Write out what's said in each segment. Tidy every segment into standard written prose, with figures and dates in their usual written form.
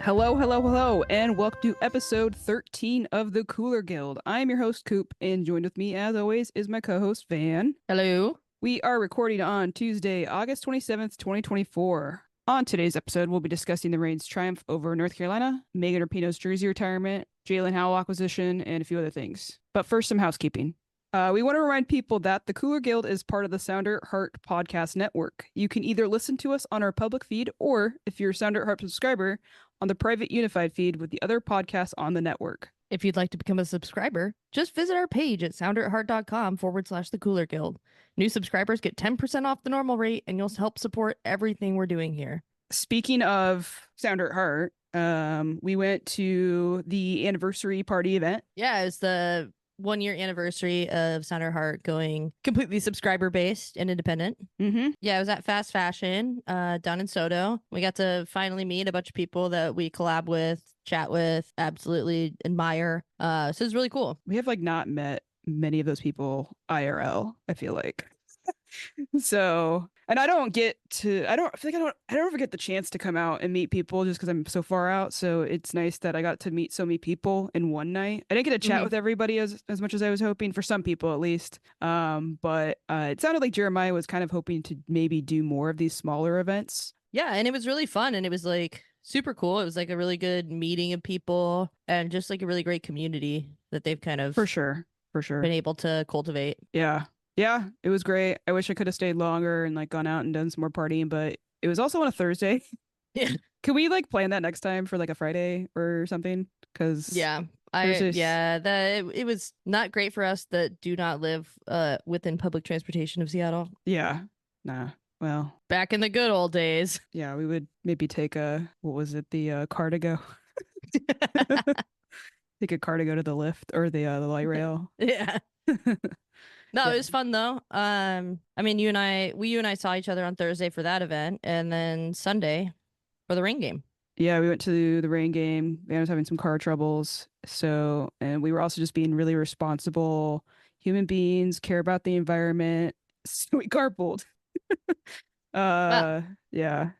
Hello, hello, hello, and welcome to episode 13 of the Cooler Guild. I'm your host, Coop, and joined with me, as always, is my co-host, Van. Hello. We are recording on Tuesday, August 27th, 2024. On today's episode, we'll be discussing the Rain's triumph over North Carolina, Megan Rapinoe's jersey retirement, Jalen Howell acquisition, and a few other things. But first, some housekeeping. We want to remind people that the Cooler Guild is part of the Sounder Heart Podcast Network. You can either listen to us on our public feed or, if you're a Sounder Heart subscriber, on the private unified feed with the other podcasts on the network. If you'd like to become a subscriber, just visit our page at sounderheart.com/thecoolerguild. New subscribers get 10% off the normal rate, and you'll help support everything we're doing here. Speaking of Sounder at Heart, we went to the anniversary party event. Yeah, it's the 1-year anniversary of Sounder Heart going completely subscriber based and independent. Mm-hmm. Yeah, it was at Fast Fashion down in Soto. We got to finally meet a bunch of people that we collab with, chat with, absolutely admire. So it was really cool. We have not met many of those people IRL, I feel like. So, and I don't ever get the chance to come out and meet people just because I'm so far out. So it's nice that I got to meet so many people in one night. I didn't get to chat with everybody as much as I was hoping, for some people at least. But it sounded like Jeremiah was kind of hoping to maybe do more of these smaller events. Yeah, and it was really fun, and it was super cool. It was a really good meeting of people and just a really great community that they've kind of for sure been able to cultivate. Yeah, it was great. I wish I could have stayed longer and gone out and done some more partying, but it was also on a Thursday. Yeah. Can we plan that next time for a Friday or something? Because it was not great for us that do not live within public transportation of Seattle. Yeah, nah. Well, back in the good old days. Yeah, we would maybe take the car to go. Take a car to go to the lift or the light rail. Yeah. No, It was fun though. You and I saw each other on Thursday for that event, and then Sunday for the Rain game. Yeah, we went to the Rain game. I was having some car troubles, and we were also just being really responsible human beings, care about the environment. So we carpooled. Wow. Yeah.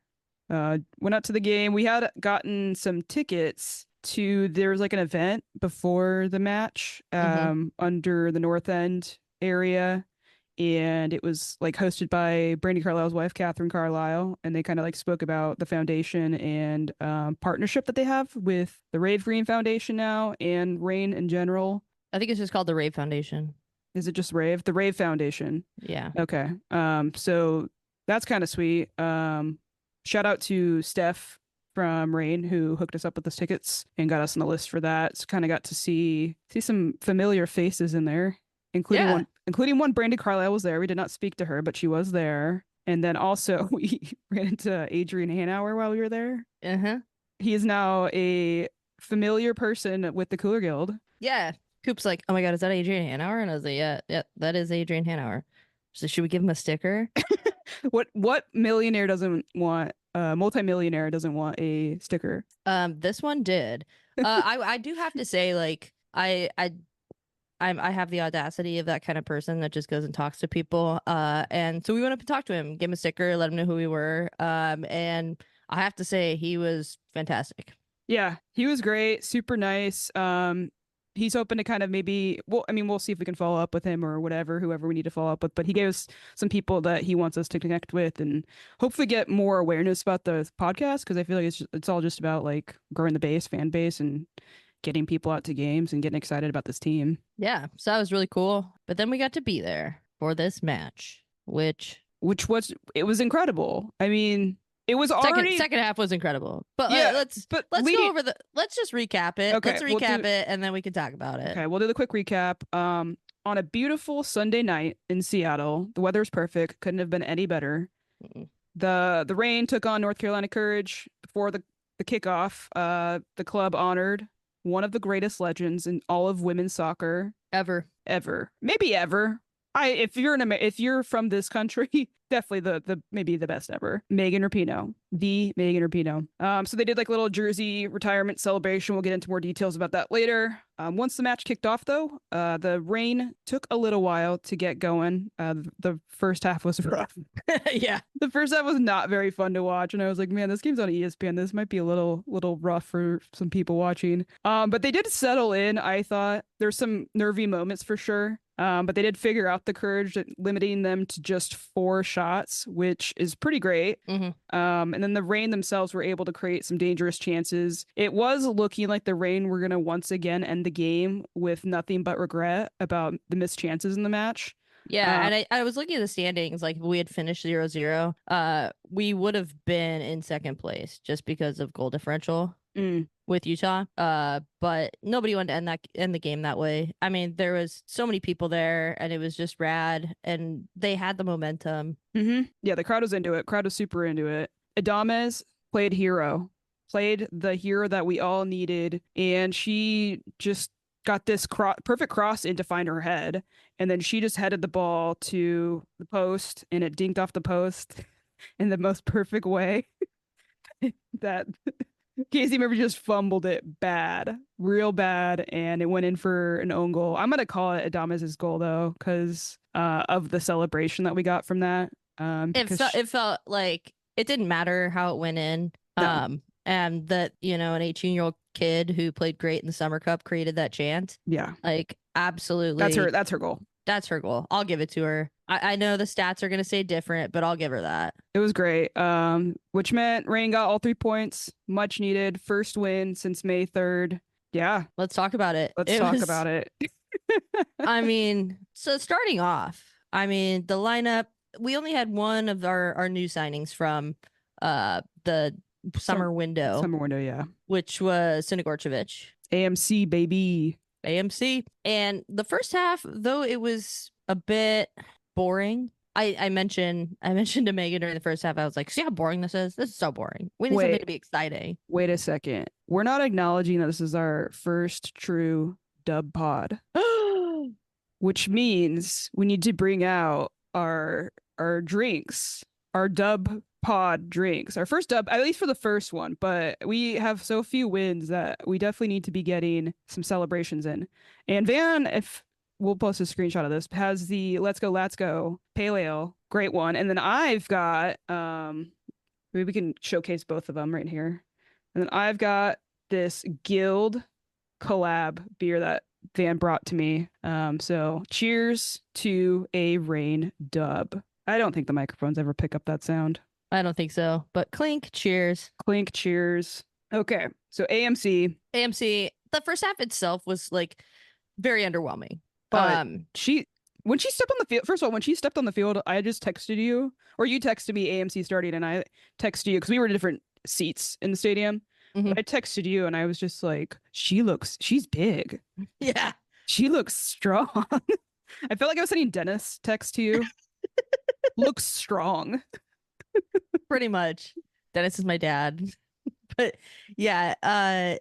Went out to the game. We had gotten some tickets there was an event before the match, under the North End area, and it was hosted by Brandy Carlisle's wife, Catherine Carlisle, and they kind of spoke about the foundation and partnership that they have with the Rave Green Foundation now and Rain in general. I think it's just called the Rave Foundation. Is it just Rave? The Rave Foundation. Yeah. Okay. So that's kind of sweet. Shout out to Steph from Rain, who hooked us up with those tickets and got us on the list for that. So kind of got to see some familiar faces in there, including one. Brandy Carlisle was there. We did not speak to her, but she was there. And then also we ran into Adrian Hanauer while we were there. He is now a familiar person with the Cooler Guild. Yeah. Coop's like, oh my God, is that Adrian Hanauer? And I was like, yeah, that is Adrian Hanauer. So should we give him a sticker? What millionaire doesn't want multimillionaire doesn't want a sticker? This one did. I do have to say, I have the audacity of that kind of person that just goes and talks to people. And so we went up and talked to him, gave him a sticker, let him know who we were. And I have to say he was fantastic. Yeah, he was great, super nice. He's open to kind of we'll see if we can follow up with him or whoever we need to follow up with. But he gave us some people that he wants us to connect with and hopefully get more awareness about the podcast, because I feel like it's all just about growing the fan base and getting people out to games and getting excited about this team. Yeah, so that was really cool. But then we got to be there for this match, which was incredible. I mean, it was already second half was incredible, but yeah, let's go over let's just recap it. Okay, let's recap it and then we can talk about it. Okay, we'll do the quick recap. On a beautiful Sunday night in Seattle, the weather's perfect, couldn't have been any better. The Rain took on North Carolina Courage before the kickoff. The club honored one of the greatest legends in all of women's soccer ever, maybe ever. If you're from this country, definitely the maybe the best ever. Megan Rapinoe, the Megan Rapinoe. So they did like a little jersey retirement celebration. We'll get into more details about that later. Once the match kicked off, though, the rain took a little while to get going. The first half was rough. Yeah. The first half was not very fun to watch, and I was like, man, this game's on ESPN. This might be a little rough for some people watching. But they did settle in. I thought there's some nervy moments for sure. But they did figure out the courage at limiting them to just 4 shots, which is pretty great. And then the Rain themselves were able to create some dangerous chances. It was looking like the Rain were going to once again end the game with nothing but regret about the missed chances in the match. Yeah, and I was looking at the standings, like if we had finished 0-0, we would have been in second place just because of goal differential with Utah. But nobody wanted to end the game that way. I mean, there was so many people there and it was just rad and they had the momentum. Yeah, the crowd was into it. Crowd was super into it. Adames played the hero that we all needed, and she just got this perfect cross in to find her head, and then she just headed the ball to the post, and it dinked off the post in the most perfect way. That Casey Murphy just fumbled it real bad, and it went in for an own goal. I'm gonna call it Adames' goal though, because of the celebration that we got from that. It felt like it didn't matter how it went in. No. And that, an 18-year-old kid who played great in the Summer Cup created that chant. Yeah. Like, absolutely. That's her goal. That's her goal. I'll give it to her. I know the stats are going to say different, but I'll give her that. It was great. Which meant Rain got all 3 points. Much needed. First win since May 3rd. Yeah. Let's talk about it. Let's talk about it. I mean, so starting off, the lineup, we only had one of our new signings from the summer window. Summer window, yeah. Which was Sinigorcevic. AMC, baby. AMC. And the first half, though it was a bit boring, I mentioned to Megan during the first half, I was like, see how boring this is? This is so boring. We need something to be exciting. Wait a second. We're not acknowledging that this is our first true dub pod. Which means we need to bring out our drinks, our dub pod drinks, our first dub, at least for the first one, but we have so few wins that we definitely need to be getting some celebrations in. And Van, if we'll post a screenshot of this, has the Let's Go Pale Ale, great one. And then I've got maybe we can showcase both of them right here. And then I've got this Guild collab beer that Van brought to me. So cheers to a Rain dub. I don't think the microphones ever pick up that sound. I don't think so, but clink, cheers. Clink, cheers. Okay, so AMC. The first half itself was like very underwhelming. But when she stepped on the field, first of all, when she stepped on the field, I just texted you, or you texted me AMC starting, and I texted you because we were in different seats in the stadium. But I texted you, and I was just like, she's big. Yeah. She looks strong. I felt like I was sending Dennis text to you. Looks strong. Pretty much. Dennis is my dad. But yeah,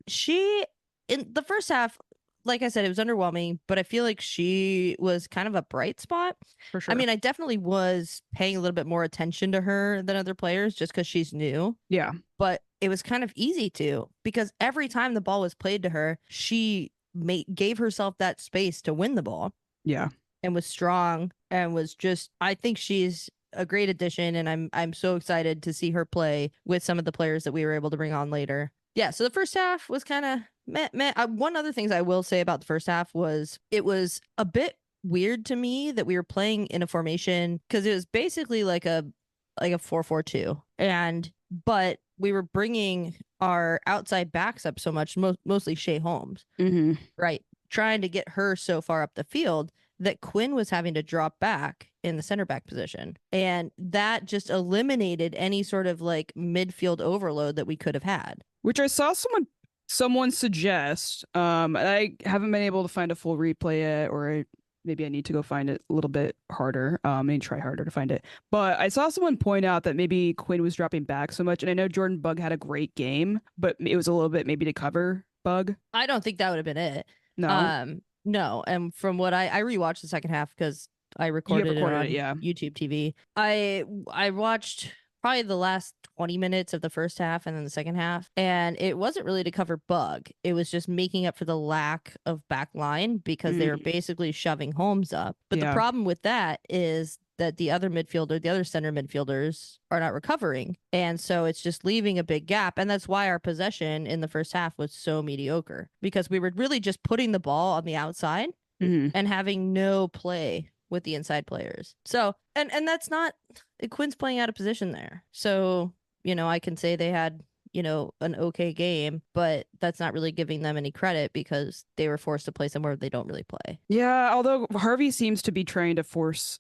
she in the first half, like I said, it was underwhelming, but I feel like she was kind of a bright spot. For sure. I mean, I definitely was paying a little bit more attention to her than other players just because she's new. Yeah. But it was kind of easy to, because every time the ball was played to her, she gave herself that space to win the ball. Yeah. And was strong and was just, I think she's a great addition, and I'm so excited to see her play with some of the players that we were able to bring on later. Yeah, so the first half was kind of meh. One other things I will say about the first half was it was a bit weird to me that we were playing in a formation because it was basically like a 4-4-2, but we were bringing our outside backs up so much, mostly Shea Holmes, right? Trying to get her so far up the field that Quinn was having to drop back in the center back position. And that just eliminated any sort of like midfield overload that we could have had. Which I saw someone suggest. I haven't been able to find a full replay yet, or maybe I need to go find it a little bit harder. Maybe try harder to find it. But I saw someone point out that maybe Quinn was dropping back so much. And I know Jordan Bug had a great game, but it was a little bit maybe to cover Bug. I don't think that would have been it. No. No, and from what I rewatched the second half because I You have recorded it recorded it, on yeah. YouTube TV. I watched probably the last 20 minutes of the first half and then the second half, and it wasn't really to cover Bug. It was just making up for the lack of back line because they were basically shoving Holmes up. But the Yeah. problem with that is that the other center midfielders are not recovering. And so it's just leaving a big gap. And that's why our possession in the first half was so mediocre, because we were really just putting the ball on the outside and having no play with the inside players. So, and that's not, Quinn's playing out of position there. So, I can say they had, an okay game, but that's not really giving them any credit because they were forced to play somewhere they don't really play. Yeah, although Harvey seems to be trying to force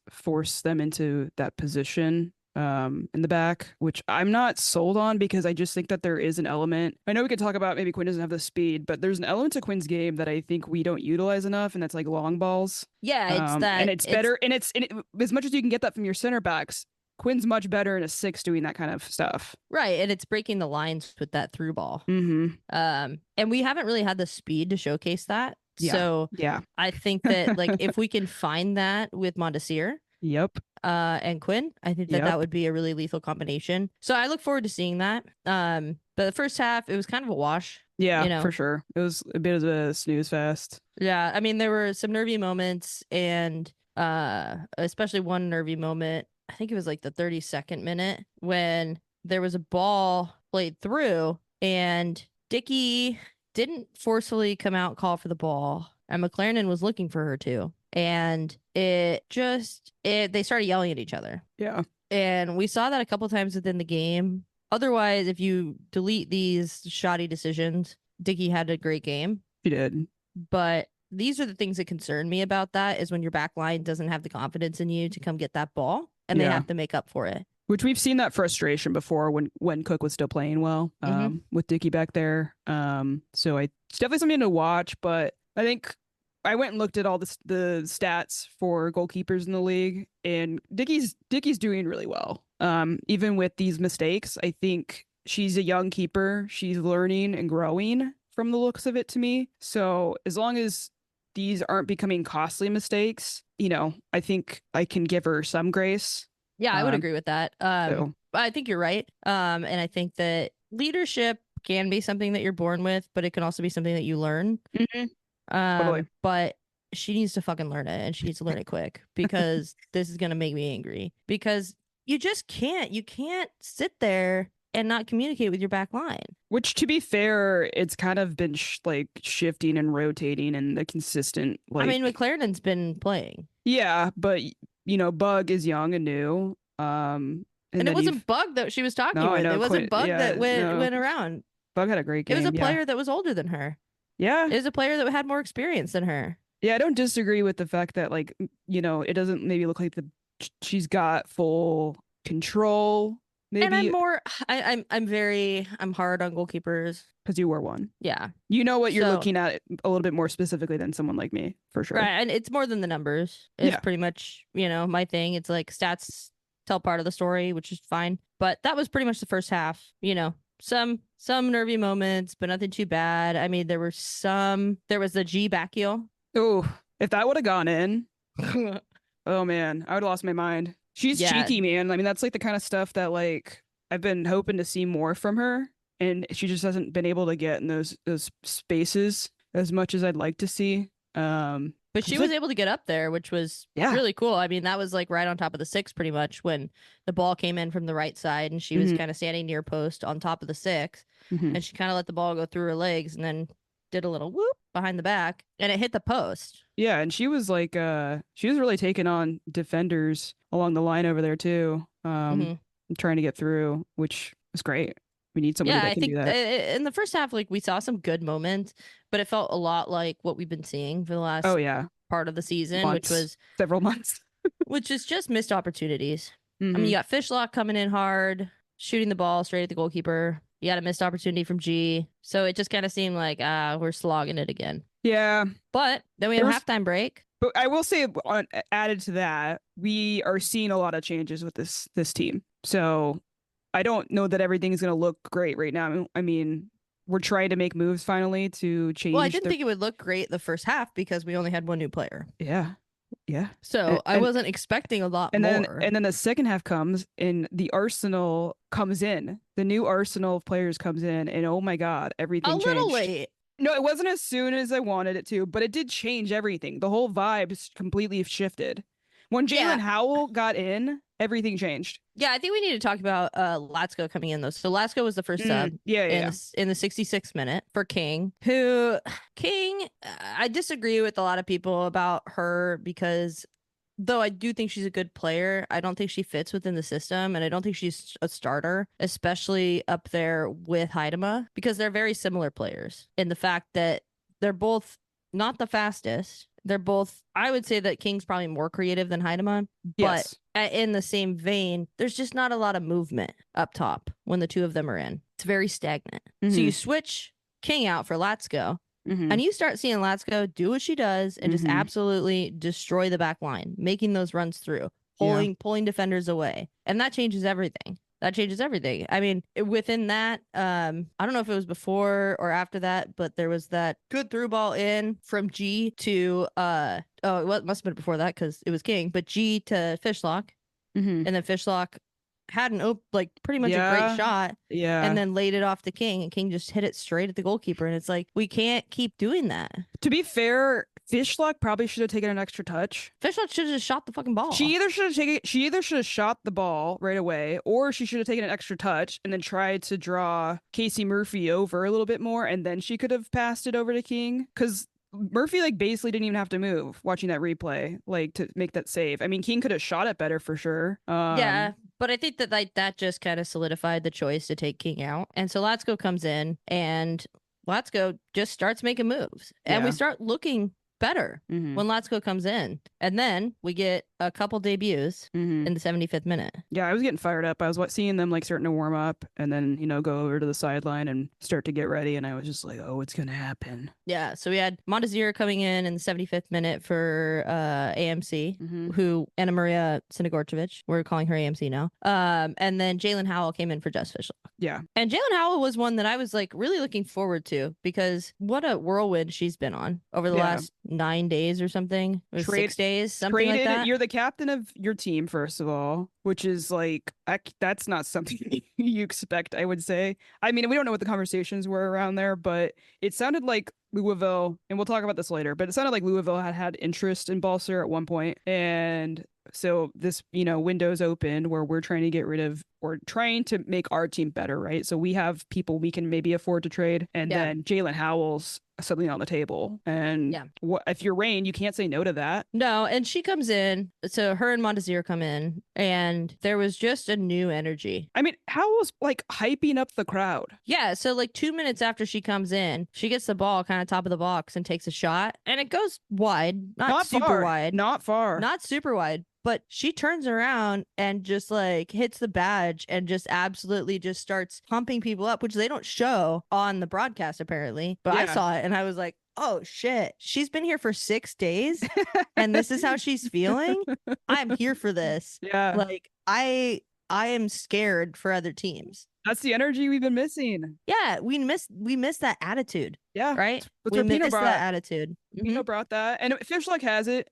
them into that position in the back, which I'm not sold on because I just think that there is an element. I know we could talk about maybe Quinn doesn't have the speed, but there's an element to Quinn's game that I think we don't utilize enough, and that's like long balls. Yeah, it's that, and it's better, and as much as you can get that from your center backs, Quinn's much better in a 6 doing that kind of stuff. Right, and it's breaking the lines with that through ball. Mm-hmm. And we haven't really had the speed to showcase that. Yeah. So yeah, I think that like if we can find that with Mondesir, yep, and Quinn, I think that that would be a really lethal combination. So I look forward to seeing that. But the first half, it was kind of a wash. Yeah, for sure. It was a bit of a snooze fest. Yeah, I mean there were some nervy moments, and especially one nervy moment. I think it was like the 32nd minute when there was a ball played through and Dickey didn't forcefully come out call for the ball, and McLaren was looking for her to. And they started yelling at each other. Yeah. And we saw that a couple times within the game. Otherwise, if you delete these shoddy decisions, Dickey had a great game. He did. But these are the things that concern me about that, is when your back line doesn't have the confidence in you to come get that ball, and they have to make up for it. Which we've seen that frustration before when Cook was still playing well, with Dickey back there. So it's definitely something to watch, but I think I went and looked at all the stats for goalkeepers in the league, and Dickey's doing really well. Even with these mistakes, I think she's a young keeper. She's learning and growing from the looks of it to me. So as long as these aren't becoming costly mistakes, I think I can give her some grace. Yeah, I would agree with that. I think you're right. And I think that leadership can be something that you're born with, but it can also be something that you learn. Totally. But she needs to fucking learn it, and she needs to learn it quick, because this is going to make me angry, because you just can't sit there and not communicate with your back line. Which, to be fair, it's kind of been shifting and rotating, and the consistent. I mean, McLaren's been playing. Yeah, but Bug is young and new. And it wasn't Bug that she was talking with. It wasn't Bug that went around. Bug had a great game. It was a player that was older than her. Yeah. It was a player that had more experience than her. Yeah, I don't disagree with the fact that it doesn't maybe look like she's got full control. Maybe. And I'm hard on goalkeepers. Because you were one. Yeah. You know what you're looking at a little bit more specifically than someone like me, for sure. Right, and it's more than the numbers. It's pretty much, my thing. It's like stats tell part of the story, which is fine. But that was pretty much the first half. Some nervy moments, but nothing too bad. I mean, there was the G back heel. Oh, if that would have gone in, oh man, I would have lost my mind. She's cheeky, man. I mean, that's like the kind of stuff that I've been hoping to see more from her, and she just hasn't been able to get in those spaces as much as I'd like to see. But she was able to get up there, which was really cool. I mean, that was like right on top of the 6 pretty much, when the ball came in from the right side, and she was kind of standing near post on top of the 6, and she kind of let the ball go through her legs and then did a little whoop behind the back, and it hit the post. Yeah, and she was really taking on defenders along the line over there too, trying to get through, which was great. We need somebody that can do that. In the first half, we saw some good moments, but it felt a lot like what we've been seeing for the last part of the season, which was several months, which is just missed opportunities. I mean, you got Fishlock coming in hard, shooting the ball straight at the goalkeeper. You got a missed opportunity from G. So it just kind of seemed like we're slogging it again. Yeah. But then we have halftime break. But I will say, added to that, we are seeing a lot of changes with this team. So I don't know that everything's going to look great right now. I mean, we're trying to make moves finally to change. Well, I didn't think it would look great the first half because we only had one new player. Yeah. Yeah. So I wasn't expecting a lot more. And then the second half comes and the Arsenal comes in. The new Arsenal of players comes in, and oh my God, A everything little changed. late. No, it wasn't as soon as I wanted it to, but it did change everything. The whole vibe completely shifted. When Jalen Yeah. Howell got in, everything changed. Yeah, I think we need to talk about Latsko coming in though. So Latsko was the first sub Yeah. in the 66th minute for King, who King, I disagree with a lot of people about her because though I do think she's a good player, I don't think she fits within the system, and I don't think she's a starter, especially up there with Haidama, because they're very similar players in the fact that they're both not the fastest. They're both, I would say that King's probably more creative than Haidama, but Yes. in the same vein, there's just not a lot of movement up top when the two of them are in. It's very stagnant. So you switch King out for Latsko, and you start seeing Latsko do what she does and just absolutely destroy the back line, making those runs through, pulling defenders away. And that changes everything. That changes everything. I mean, within that, I don't know if it was before or after that, but there was that good through ball in from G to it must have been before that because it was King, but G to Fishlock, and then Fishlock had pretty much a great shot, and then laid it off to King, and King just hit it straight at the goalkeeper, and it's like we can't keep doing that. To be fair, Fishlock probably should have taken an extra touch. Fishlock should have just shot the fucking ball. She either should have shot the ball right away, or she should have taken an extra touch and then tried to draw Casey Murphy over a little bit more, and then she could have passed it over to King. Because Murphy basically didn't even have to move watching that replay to make that save. I mean, King could have shot it better for sure. Yeah, but I think that that just kind of solidified the choice to take King out. And so Latsko comes in, and Latsko just starts making moves, and we start looking better when Latsko comes in. And then we get a couple debuts in the 75th minute. Yeah, I was getting fired up. I was seeing them starting to warm up and then, go over to the sideline and start to get ready. And I was just like, oh, it's going to happen. Yeah. So we had Montezir coming in the 75th minute for AMC, who Anna Maria Sinigorchevich, we're calling her AMC now. And then Jalen Howell came in for Jess Fishlock. Yeah. And Jalen Howell was one that I was really looking forward to because what a whirlwind she's been on over the last 9 days or something. Or 6 days, something like that. You're the captain of your team, first of all, which is that's not something you expect, I would say. I mean, we don't know what the conversations were around there, but it sounded like Louisville, and we'll talk about this later, but it sounded like Louisville had interest in Balser at one point. And so this, window's open where we're trying to get rid of or trying to make our team better, right? So we have people we can maybe afford to trade. And then Jalen Howell's suddenly on the table. And if you're Rain, you can't say no to that. No, and she comes in. So her and Montezir come in, and there was just a new energy. I mean, Howell's hyping up the crowd. Yeah, so 2 minutes after she comes in, she gets the ball kind of top of the box and takes a shot, and it goes wide, not super far. wide, not far, not super wide. But she turns around and just hits the badge and just absolutely just starts pumping people up, which they don't show on the broadcast apparently. But I saw it and I was like, oh shit, she's been here for 6 days and this is how she's feeling. I'm here for this. Yeah. I am scared for other teams. That's the energy we've been missing. Yeah, we miss that attitude. Yeah, right. We miss that attitude. Pinoe brought that, and Fishlock has it,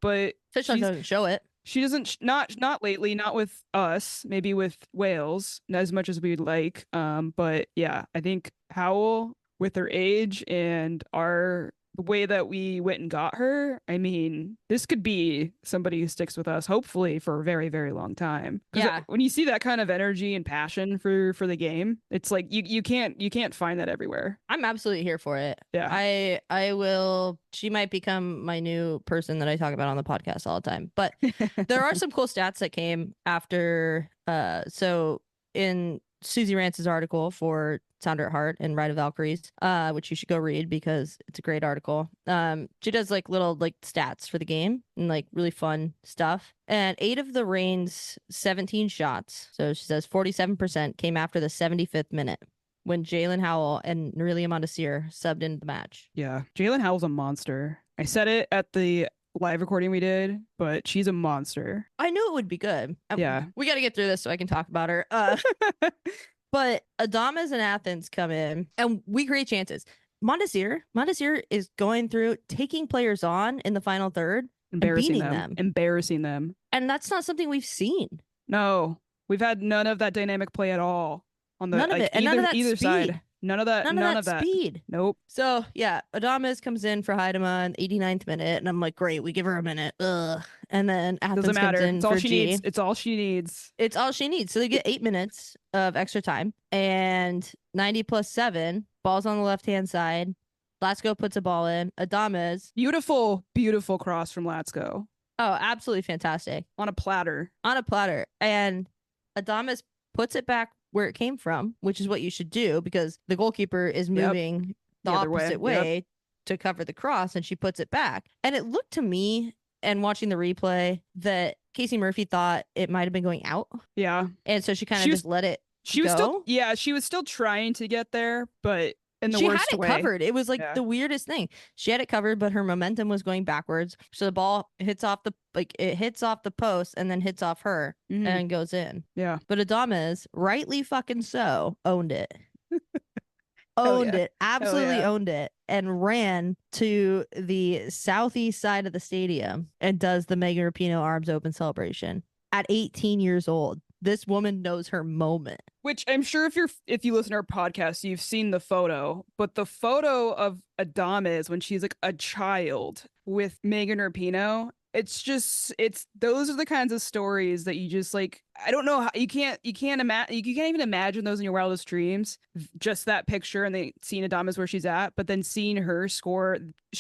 but Fishlock doesn't show it. She doesn't, not lately, not with us, maybe with Wales, not as much as we'd like. But yeah, I think Howell, with her age and the way that we went and got her, I mean, this could be somebody who sticks with us, hopefully, for a very, very long time. Yeah. When you see that kind of energy and passion for the game, it's like you can't find that everywhere. I'm absolutely here for it. Yeah. I will. She might become my new person that I talk about on the podcast all the time. But there are some cool stats that came after. So in Susie Rance's article for Sounder at Heart and Ride of Valkyries, which you should go read because it's a great article. She does little stats for the game and really fun stuff. And 8 of the Reign's 17 shots, so she says 47%, came after the 75th minute when Jalen Howell and Norelia Montesir subbed into the match. Yeah, Jalen Howell's a monster. I said it at the live recording we did, but she's a monster. I knew it would be good. Yeah. We got to get through this so I can talk about her. But Adames and Athens come in and we create chances. Montesir is going through taking players on in the final third and Embarrassing beating them. them. Embarrassing them. And that's not something we've seen. No, we've had none of that dynamic play at all on the None of it. And none of that either speed. side. None of that. None of that speed. Nope. So yeah, Adames comes in for Haidama in the 89th minute, and I'm like, great, we give her a minute. Ugh. And then Athens Doesn't matter. comes in It's all for she G. needs. It's all she needs. It's all she needs. So they get 8 minutes of extra time, and 90 plus 7 balls on the left hand side. Latsko puts a ball in. Adames. Beautiful, beautiful cross from Latsko. Oh, absolutely fantastic. On a platter. On a platter. And Adames puts it back where it came from, which is what you should do because the goalkeeper is moving the opposite way to cover the cross, and she puts it back. And it looked to me, and watching the replay, that Casey Murphy thought it might have been going out. Yeah. And so she kind of just let it she go. Was still, yeah, she was still trying to get there, but in the she worst had it way. Covered. It was like the weirdest thing. She had it covered, but her momentum was going backwards. So the ball hits off the post and then hits off her and goes in. Yeah. But Adames, rightly fucking so, owned it. Owned it. Absolutely owned it. And ran to the southeast side of the stadium and does the Megan Rapinoe arms open celebration at 18 years old. This woman knows her moment. Which I'm sure if you listen to our podcast, you've seen the photo, but the photo of Adames when she's like a child with Megan Rapinoe, those are the kinds of stories that you just like, I don't know how you can't even imagine those in your wildest dreams. Just that picture and they seeing Adames where she's at, but then seeing her score,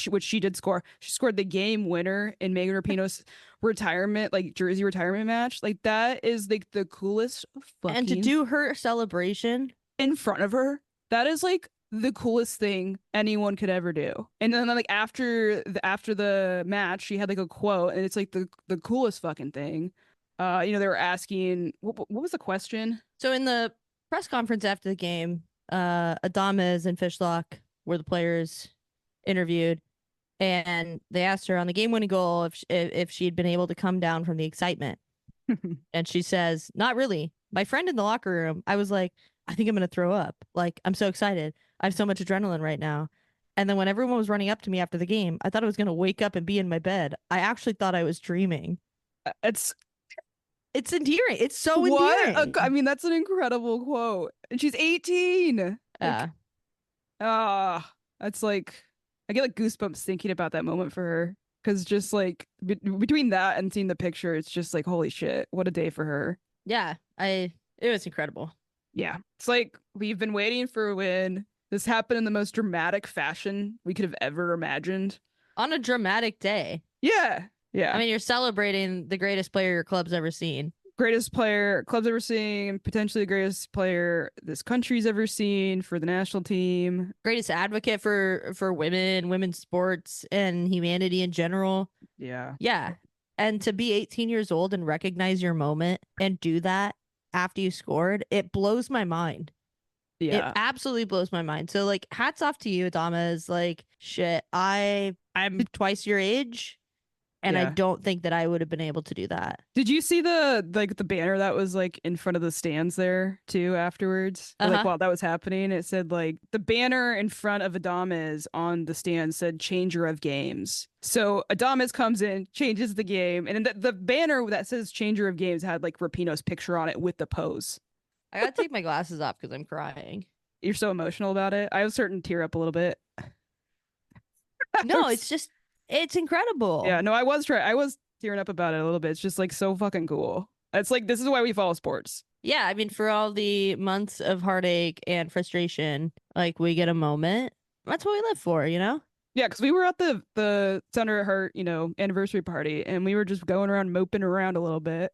which she did score. She scored the game winner in Megan Rapinoe's retirement, like jersey retirement match. Like that is like the coolest fucking. And to do her celebration in front of her, that is like the coolest thing anyone could ever do. And then like after the match, she had like a quote, and it's like the coolest fucking thing. They were asking what was the question? So in the press conference after the game, Adames and Fishlock were the players interviewed, and they asked her on the game-winning goal if she had been able to come down from the excitement. And she says, "Not really. My friend in the locker room, I was like, I think I'm going to throw up. Like, I'm so excited. I have so much adrenaline right now. And then when everyone was running up to me after the game, I thought I was going to wake up and be in my bed. I actually thought I was dreaming." It's endearing. It's so endearing. I mean, that's an incredible quote. And she's 18. Yeah. That's like, I get like goosebumps thinking about that moment for her. Because just like between that and seeing the picture, it's just like, holy shit, what a day for her. Yeah, it was incredible. Yeah. It's like we've been waiting for a win. This happened in the most dramatic fashion we could have ever imagined. On a dramatic day. Yeah. Yeah. I mean, you're celebrating the greatest player your club's ever seen. Greatest player club's ever seen, potentially the greatest player this country's ever seen for the national team. Greatest advocate for women, women's sports, and humanity in general. Yeah. Yeah. And to be 18 years old and recognize your moment and do that after you scored, it blows my mind. Yeah. It absolutely blows my mind. So like hats off to you, Adames. Like shit, I'm twice your age. And I don't think that I would have been able to do that. Did you see the banner that was like in front of the stands there too afterwards? Like while that was happening, it said like the banner in front of Adames on the stand said changer of games. So Adames comes in, changes the game, and the banner that says changer of games had like Rapinoe's picture on it with the pose. I gotta take my glasses off because I'm crying. You're so emotional about it. I was starting to tear up a little bit. No, it's incredible. Yeah, no, I was tearing up about it a little bit. It's just like so fucking cool. It's like, this is why we follow sports. Yeah, I mean, for all the months of heartache and frustration, like we get a moment. That's what we live for, you know? Yeah, because we were at the Thunder at Heart, anniversary party, and we were just going around moping around a little bit.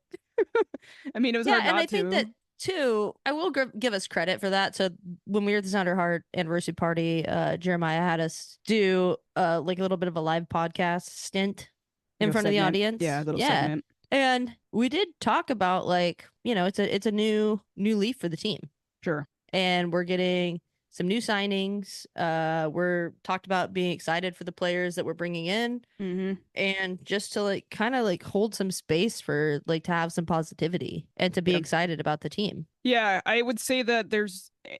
I mean, it was hard not to. And I think that too, I will give us credit for that. So when we were at the Thunder Heart anniversary party, Jeremiah had us do like a little bit of a live podcast stint in front of the audience. Yeah, little segment. And we did talk about like, it's a new leaf for the team. Sure. And we're getting some new signings. We're talked about being excited for the players that we're bringing in, and just to like kind of like hold some space for like to have some positivity and to be excited about the team. Yeah, I would say that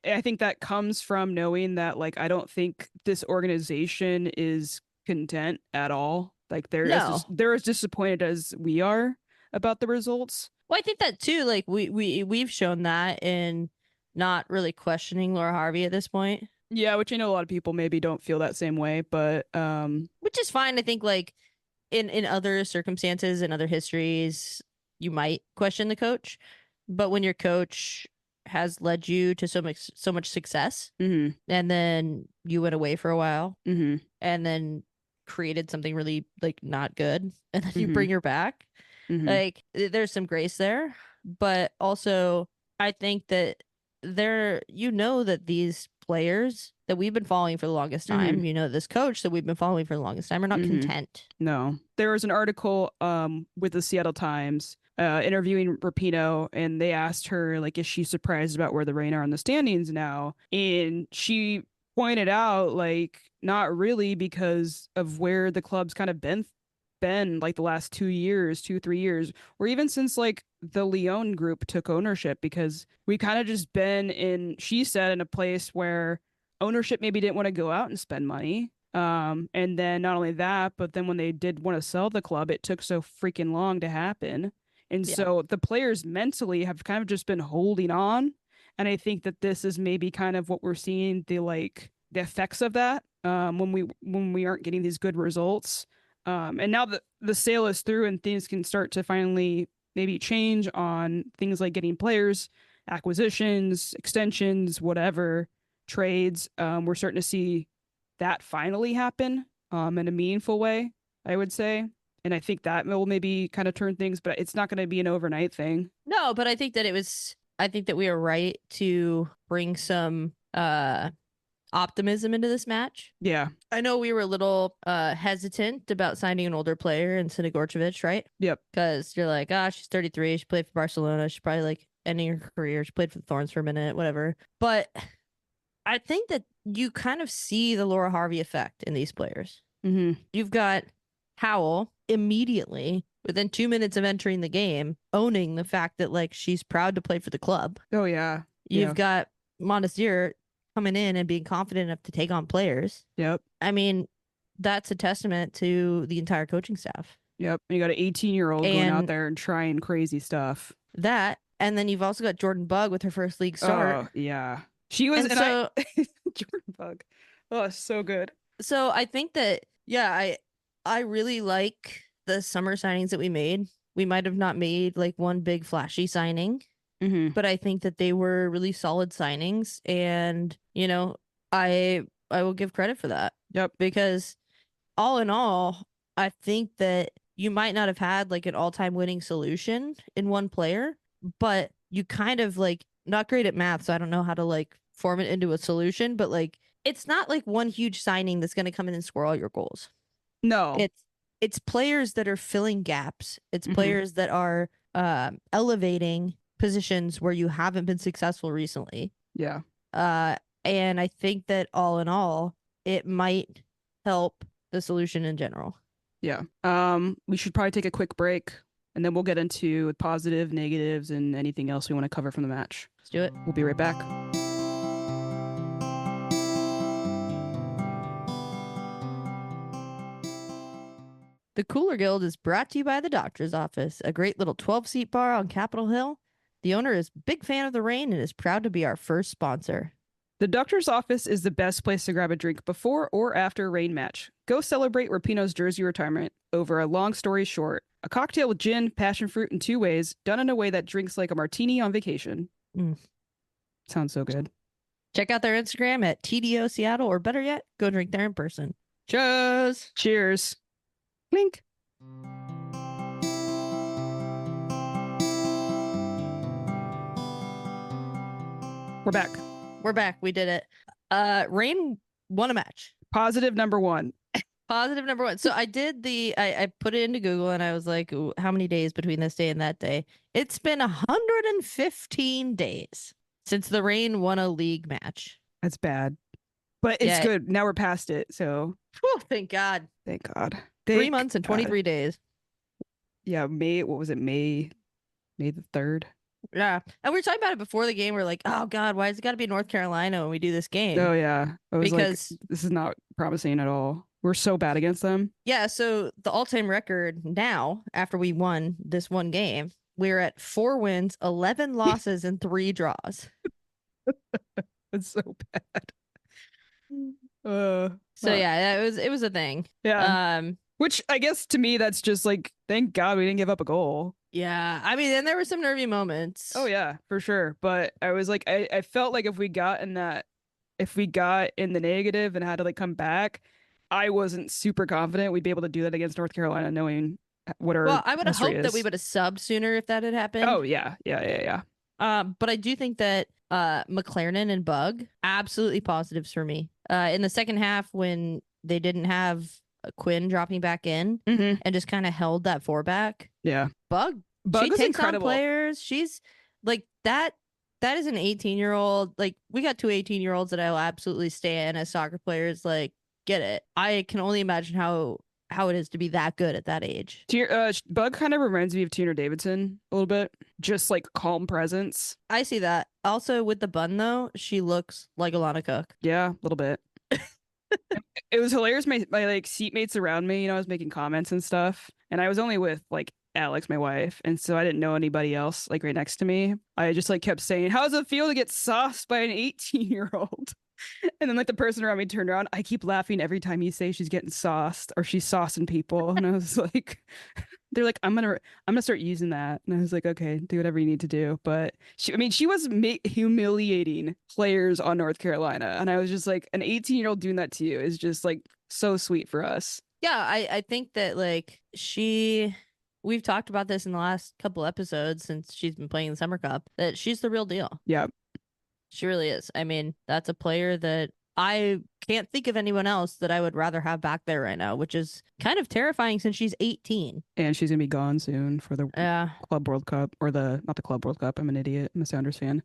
I think that comes from knowing that like I don't think this organization is content at all Like No. they're as disappointed as we are about the results. Well, I think that too. Like we've shown that in not really questioning Laura Harvey at this point, Yeah, which I know a lot of people maybe don't feel that same way, but which is fine. I think like in other circumstances and other histories, you might question the coach, but when your coach has led you to so much success, mhm, and then you went away for a while, mhm, and then created something really like not good, and then you mhm, bring her back, mhm, like there's some grace there, but also I think that that these players that we've been following for the longest mhm, time, this coach that we've been following for the longest time are not mhm. content. No. There was an article with the Seattle Times interviewing Rapinoe, and they asked her like is she surprised about where the Reign are in the standings now? And she pointed out like not really because of where the club's kind of been like the last 2 years, 3 years, or even since like the Leon group took ownership, because we kind of just been in, she said, in a place where ownership maybe didn't want to go out and spend money. And then not only that, but then when they did want to sell the club, it took so freaking long to happen. And Yeah. so the players mentally have kind of just been holding on. And I think that this is maybe kind of what we're seeing the effects of that when we aren't getting these good results. And now that the sale is through and things can start to finally maybe change on things like getting players, acquisitions, extensions, whatever, trades, we're starting to see that finally happen in a meaningful way, I would say. And I think that will maybe kind of turn things, but it's not going to be an overnight thing. No, but I think that we are right to bring some optimism into this match. Yeah. I know we were a little hesitant about signing an older player in Sinigorcevic, right? Yep. Because you're like, she's 33, she played for Barcelona, she's probably like ending her career, she played for the Thorns for a minute, whatever. But I think that you kind of see the Laura Harvey effect in these players. Mm-hmm. You've got Howell immediately, within 2 minutes of entering the game, owning the fact that like she's proud to play for the club. Oh, yeah. You've got Monastir coming in and being confident enough to take on players. Yep. I mean, that's a testament to the entire coaching staff. Yep. And you got an 18-year-old going out And there and trying crazy stuff. that, and then you've also got Jordan Bug with her first league start. Oh, yeah. She was, and so Jordan Bug. Oh, so good. So I think that, yeah, I really like the summer signings that we made. We might have not made like one big flashy signing, Mm-hmm. but I think that they were really solid signings, and I will give credit for that. Yep. Because all in all, I think that you might not have had like an all-time winning solution in one player, but you kind of like, not great at math, so I don't know how to like form it into a solution, but like it's not like one huge signing that's going to come in and score all your goals. No. It's players that are filling gaps. It's Mhm. players that are elevating positions where you haven't been successful recently. Yeah. And I think that all in all, it might help the solution in general. Yeah. We should probably take a quick break, and then we'll get into positive, negatives, and anything else we want to cover from the match. Let's do it. We'll be right back. The Cooler Guild is brought to you by the Doctor's Office, a great little 12-seat bar on Capitol Hill. The owner is a big fan of the Reign and is proud to be our first sponsor. The Doctor's Office is the best place to grab a drink before or after a Reign match. Go celebrate Rapinoe's jersey retirement over a long story short. A cocktail with gin, passion fruit, and 2 ways, done in a way that drinks like a martini on vacation. Sounds so good. Check out their Instagram at TDO Seattle, or better yet, go drink there in person. Cheers! Cheers. Clink. We're back. We're back. We did it. Reign won a match. Positive number one. Positive number one. So I put it into Google and I was like, ooh, how many days between this day and that day? It's been 115 days since the Reign won a league match. That's bad. But it's good. Now we're past it. So thank God. Thank God. 3 months and 23 days. Yeah, what was it? May the 3rd. Yeah. And we were talking about it before the game. We're like, oh God, why has it got to be North Carolina when we do this game? Oh yeah. I was because like, this is not promising at all. We're so bad against them. Yeah, so the all-time record now, after we won this one game, we're at 4 wins, 11 losses, and 3 draws. It's so bad. So yeah, it was a thing. Yeah. Which I guess to me that's just like, thank God we didn't give up a goal. Yeah, I mean, and there were some nervy moments. Oh yeah, for sure. But I was like, I felt like if we got in the negative and had to like come back, I wasn't super confident we'd be able to do that against North Carolina, knowing what our Well, I would have history hoped that is. we would have subbed sooner if that had happened. Oh yeah. But I do think that McLaren and Bug absolutely positives for me. In the second half when they didn't have Quinn dropping back in Mm-hmm. and just kind of held that 4 back. Yeah. Bug Bug she is takes incredible. on players. She's like that. That is an 18-year-old. Like we got 2 18-year-olds that I'll absolutely stand as soccer players. Like get it. I can only imagine how it is to be that good at that age. Bug kind of reminds me of Tuner Davidson a little bit. Just like calm presence. I see that. Also with the bun though, she looks like Alana Cook. Yeah, a little bit. It was hilarious. My like seatmates around me, I was making comments and stuff, and I was only with like Alex, my wife, and so I didn't know anybody else like right next to me. I just like kept saying, "How does it feel to get sauced by an 18-year-old?" And then like the person around me turned around. I keep laughing every time you say she's getting sauced or she's saucing people, and I was like, they're like, I'm gonna start using that, and I was like, okay, do whatever you need to do. But she was humiliating players on North Carolina, and I was just like, an 18-year-old doing that to you is just like so sweet for us. Yeah, I think that like we've talked about this in the last couple episodes since she's been playing the Summer Cup, that she's the real deal. Yeah. She really is. I mean, that's a player that I can't think of anyone else that I would rather have back there right now, which is kind of terrifying since she's 18. And she's gonna be gone soon for the Club World Cup, or not the Club World Cup. I'm an idiot. I'm a Sounders fan.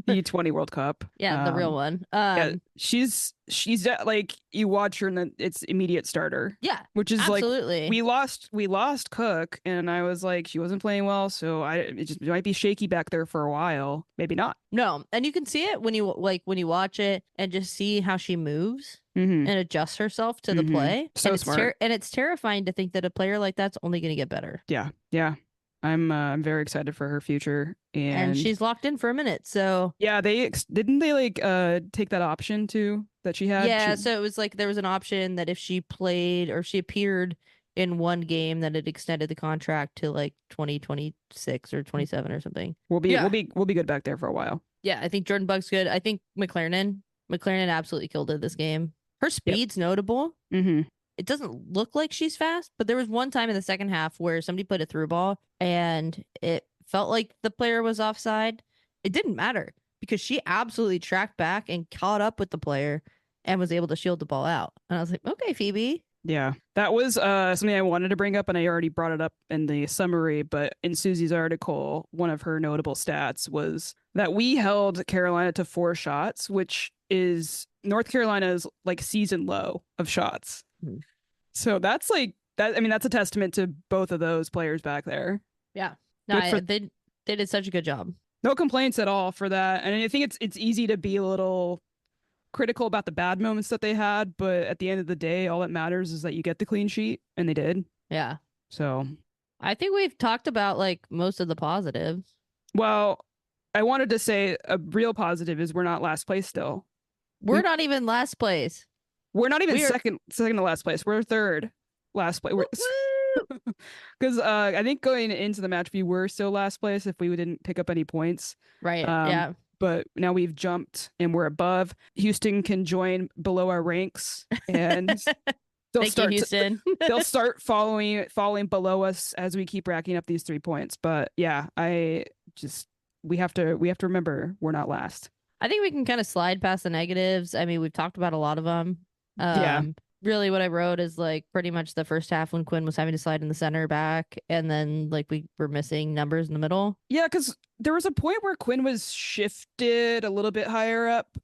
The 20 World Cup. Yeah, the real one. Yeah, she's like, you watch her and then it's immediate starter. Yeah, which is absolutely. Like we lost Cook, and I was like, she wasn't playing well, so it might be shaky back there for a while. Maybe not. No, and you can see it when you watch it and just see how she moves and adjusts herself to the play. So and smart. And it's terrifying to think that a player like that's only going to get better. Yeah. I'm very excited for her future, and she's locked in for a minute. So yeah, didn't they like take that option too that she had? Yeah, so it was like there was an option that if she played or she appeared in one game, that it extended the contract to like 2026 or 27 or something. We'll be good back there for a while. Yeah, I think Jordan Buck's good. I think McLaren absolutely killed it this game. Her speed's notable. It doesn't look like she's fast, but there was one time in the second half where somebody played a through ball and it felt like the player was offside. It didn't matter because she absolutely tracked back and caught up with the player and was able to shield the ball out. And I was like, okay, Phoebe. Yeah, that was something I wanted to bring up, and I already brought it up in the summary, but in Susie's article, one of her notable stats was that we held Carolina to 4 shots, which is North Carolina's like season low of shots. So that's like that. I mean, that's a testament to both of those players back there. Yeah, no, they did such a good job. No complaints at all for that. And I think it's easy to be a little critical about the bad moments that they had, but at the end of the day, all that matters is that you get the clean sheet, and they did. Yeah. So I think we've talked about like most of the positives. Well, I wanted to say a real positive is we're not last place still. We're not even last place. We're not even second to last place. We're third last place. Because I think going into the match, we were still last place if we didn't pick up any points. Right. Yeah. But now we've jumped and we're above. Houston can join below our ranks, and Houston. They'll start falling below us as we keep racking up these 3 points. But yeah, we have to remember we're not last. I think we can kind of slide past the negatives. I mean, we've talked about a lot of them. Really what I wrote is like pretty much the first half when Quinn was having to slide in the center back, and then like we were missing numbers in the middle. Yeah, because there was a point where Quinn was shifted a little bit higher up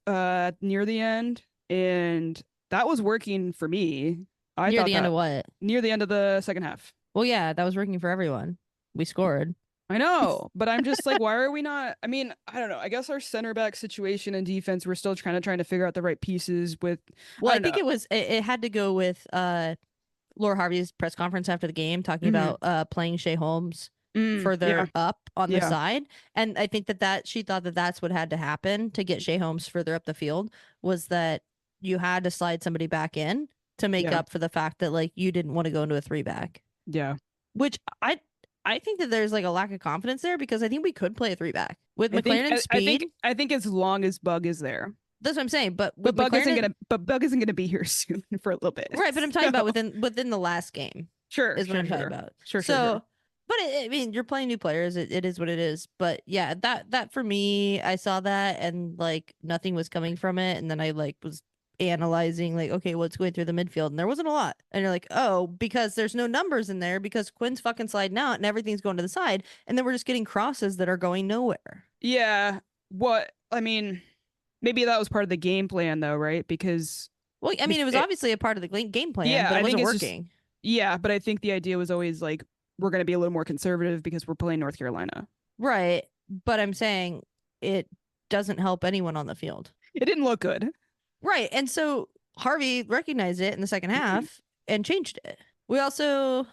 near the end, and that was working for me. Near the end of what? Near the end of the second half. Well, yeah, that was working for everyone. We scored. I know, but I'm just like, why are we not? I mean, I don't know. I guess our center back situation and defense, we're still trying to figure out the right pieces with, Well, I I don't think know. it had to go with Laura Harvey's press conference after the game talking Hmm. about playing Shea Holmes Yeah, further up on the yeah, side. And I think that she thought that that's what had to happen to get Shea Holmes further up the field, was that you had to slide somebody back in to make yeah, up for the fact that like you didn't want to go into a three back, yeah. which I think that there's like a lack of confidence there, because I think we could play a three back with I think, McLaren's speed. I think as long as Bug is there, That's what I'm saying. But with McLaren, But Bug isn't gonna be here soon for a little bit. right, but I'm talking So, about within the last game sure, is what sure, I'm talking sure, about. sure, sure, sure. So, but I mean, you're playing new players. It is what it is. But yeah, that for me, I saw that and like nothing was coming from it, and then I like was analyzing like, okay, what's going through the midfield, and there wasn't a lot. And you're like, oh, because there's no numbers in there because Quinn's fucking sliding out and everything's going to the side, and then we're just getting crosses that are going nowhere. Yeah. What I mean, maybe that was part of the game plan, though, right? Because Well, I mean, it was obviously a part of the game plan, yeah, but it I think wasn't it's just working. yeah, but I think the idea was always like we're gonna be a little more conservative because we're playing North Carolina. Right. But I'm saying it doesn't help anyone on the field. It didn't look good. Right. And so Harvey recognized it in the second Mhm. half and changed it. We also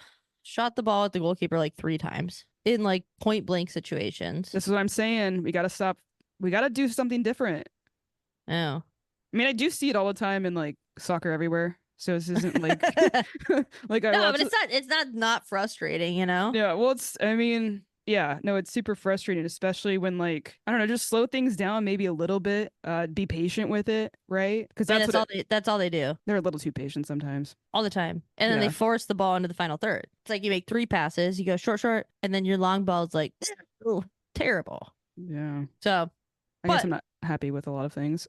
shot the ball at the goalkeeper like 3 times in like point blank situations. This is what I'm saying. We gotta stop. We gotta do something different. Oh. I mean, I do see it all the time in like soccer everywhere. So this isn't like No, like I but watch. it's not frustrating, you know? Yeah, well, it's. I mean, yeah, no, it's super frustrating, especially when like I don't know, just slow things down maybe a little bit. Be patient with it, right? Because And that's what that's all they do they're a little too patient sometimes. all the time. And then they Yeah, force the ball into the final third. It's like you make 3 passes, you go short, short, and then your long ball's like, ooh, terrible. yeah. So, I guess but I'm not happy with a lot of things.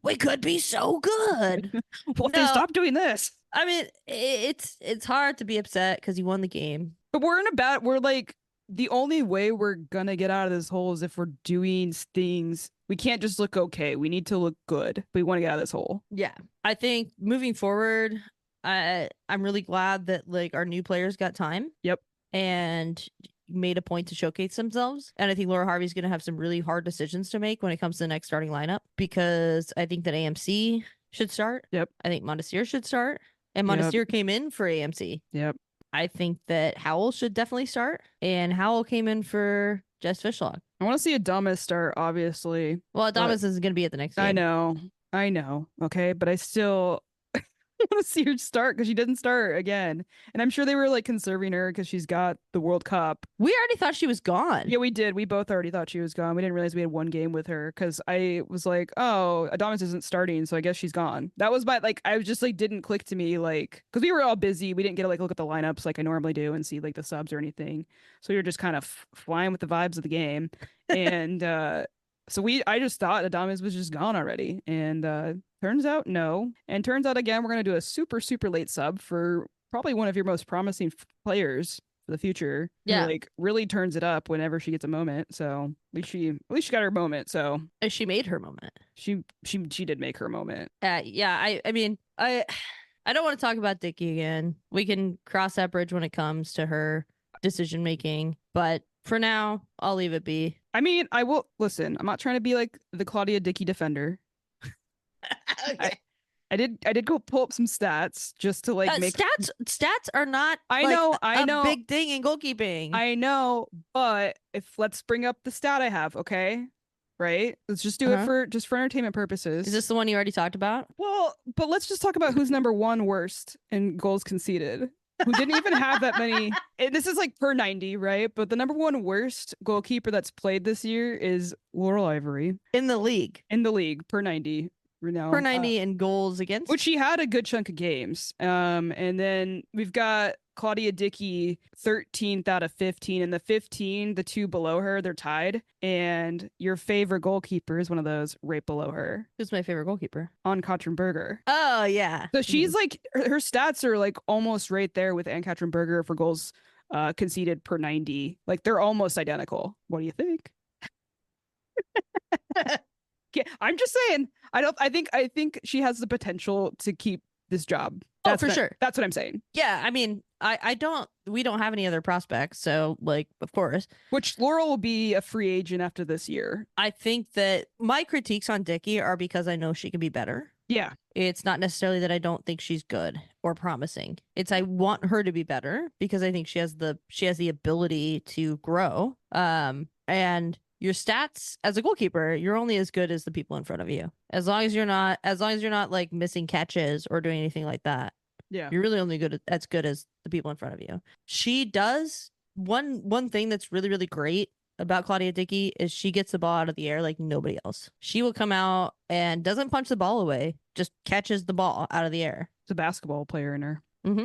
we could be so good. Well, if they No, stop doing this, I mean, it's hard to be upset because you won the game. but we're like the only way we're gonna get out of this hole is if we're doing things. We can't just look okay. We need to look good. We want to get out of this hole. Yeah, I think moving forward, I'm really glad that like our new players got time. Yep. And made a point to showcase themselves. And I think Laura Harvey's going to have some really hard decisions to make when it comes to the next starting lineup, because I think that AMC should start. Yep. I think Monastir should start. And Yep. Monastir came in for AMC. Yep. I think that Howell should definitely start. And Howell came in for Jess Fishlog. I want to see Adames start, obviously. Well, But Adames is going to be at the next game. I know. Okay, but I still want to see her start because she didn't start again. And I'm sure they were like conserving her because she's got the World Cup. We already thought she was gone. Yeah, we did. We both already thought she was gone. We didn't realize we had one game with her because I was like, oh, Adames isn't starting, so I guess she's gone. That was my like, I was just like, didn't click to me like because we were all busy. We didn't get to like look at the lineups like I normally do and see like the subs or anything. So we were just kind of flying with the vibes of the game. And so I just thought Adames was just gone already. And turns out no. And turns out again, we're gonna do a super, super late sub for probably one of your most promising players for the future. Yeah. Who, like really turns it up whenever she gets a moment. So at least she got her moment. So She made her moment. she did make her moment. Yeah, I mean, I don't want to talk about Dickie again. We can cross that bridge when it comes to her decision making, but for now, I'll leave it be. I mean, I will listen. I'm not trying to be like the Claudia Dickey defender. Okay. I did go pull up some stats just to like make stats are not I know a big thing in goalkeeping. I know, but let's bring up the stat I have, okay? Right? Let's just do it for entertainment purposes. Is this the one you already talked about? Well, but let's just talk about who's number one worst in goals conceded. Who didn't even have that many. This is like per 90, right? But the number one worst goalkeeper that's played this year is Laurel Ivory. In the league. In the league, per 90. Now, per 90 in goals against, which she had a good chunk of games. And then we've got Claudia Dickey 13th out of 15, and the 15, the two below her, they're tied. And your favorite goalkeeper is one of those right below her. Who's my favorite goalkeeper? On Berger. Oh yeah. So she's like her stats are like almost right there with Ann-Katrin Berger for goals conceded per 90. Like they're almost identical. What do you think? Yeah, I'm just saying. I think she has the potential to keep this job. For sure. That's what I'm saying. Yeah, I mean, we don't have any other prospects, so like, of course. Which Laurel will be a free agent after this year. I think that my critiques on Dickie are because I know she can be better. Yeah. It's not necessarily that I don't think she's good or promising. It's I want her to be better because I think she has the ability to grow. And your stats as a goalkeeper, you're only as good as the people in front of you. As long as you're not like missing catches or doing anything like that. Yeah. You're really only as good as the people in front of you. She does one thing that's really, really great about Claudia Dickey is she gets the ball out of the air like nobody else. She will come out and doesn't punch the ball away, just catches the ball out of the air. It's a basketball player in her. Mm-hmm.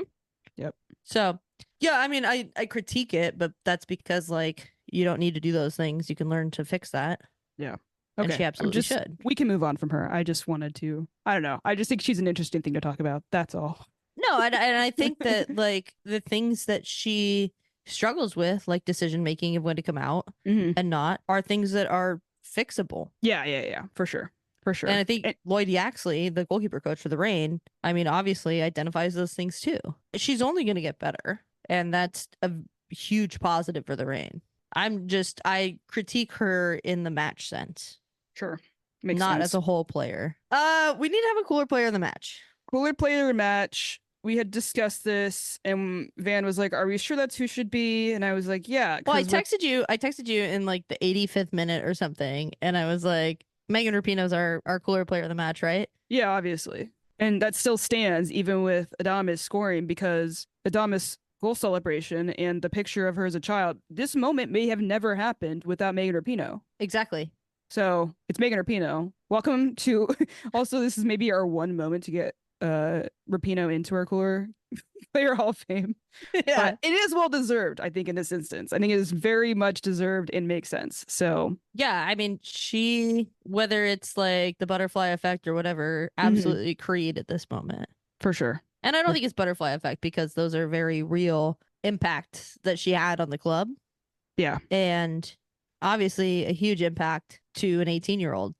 Yep. So, yeah, I mean, I critique it, but that's because, like, you don't need to do those things. You can learn to fix that. Yeah. Okay. And she absolutely should. We can move on from her. I just wanted to, I don't know. I just think she's an interesting thing to talk about. That's all. No, and I think that, like, the things that she struggles with, like decision making of when to come out and not, are things that are fixable. Yeah. For sure. And I think Lloyd Yaxley, the goalkeeper coach for the Reign, I mean, obviously identifies those things too. She's only going to get better. And that's a huge positive for the Reign. I critique her in the match sense. Sure. Makes not sense. As a whole player. We need to have a cooler player in the match. Cooler player in the match. We had discussed this, and Van was like, "Are we sure that's who should be?" And I was like, "Yeah." Well, I texted you in like the 85th minute or something, and I was like, "Megan Rapinoe's our cooler player of the match, right?" Yeah, obviously, and that still stands even with Adames scoring, because Adames' goal celebration and the picture of her as a child. This moment may have never happened without Megan Rapinoe. Exactly. So it's Megan Rapinoe. Welcome to. Also, this is maybe our one moment to get Rapinoe into our Cooler Player Hall of Fame. Yeah, but it is well deserved, I think, in this instance. I think it is very much deserved and makes sense. So yeah, I mean, she, whether it's like the butterfly effect or whatever, absolutely Creed at this moment. For sure. And I don't think it's butterfly effect, because those are very real impacts that she had on the club. Yeah. And obviously a huge impact to an 18-year-old.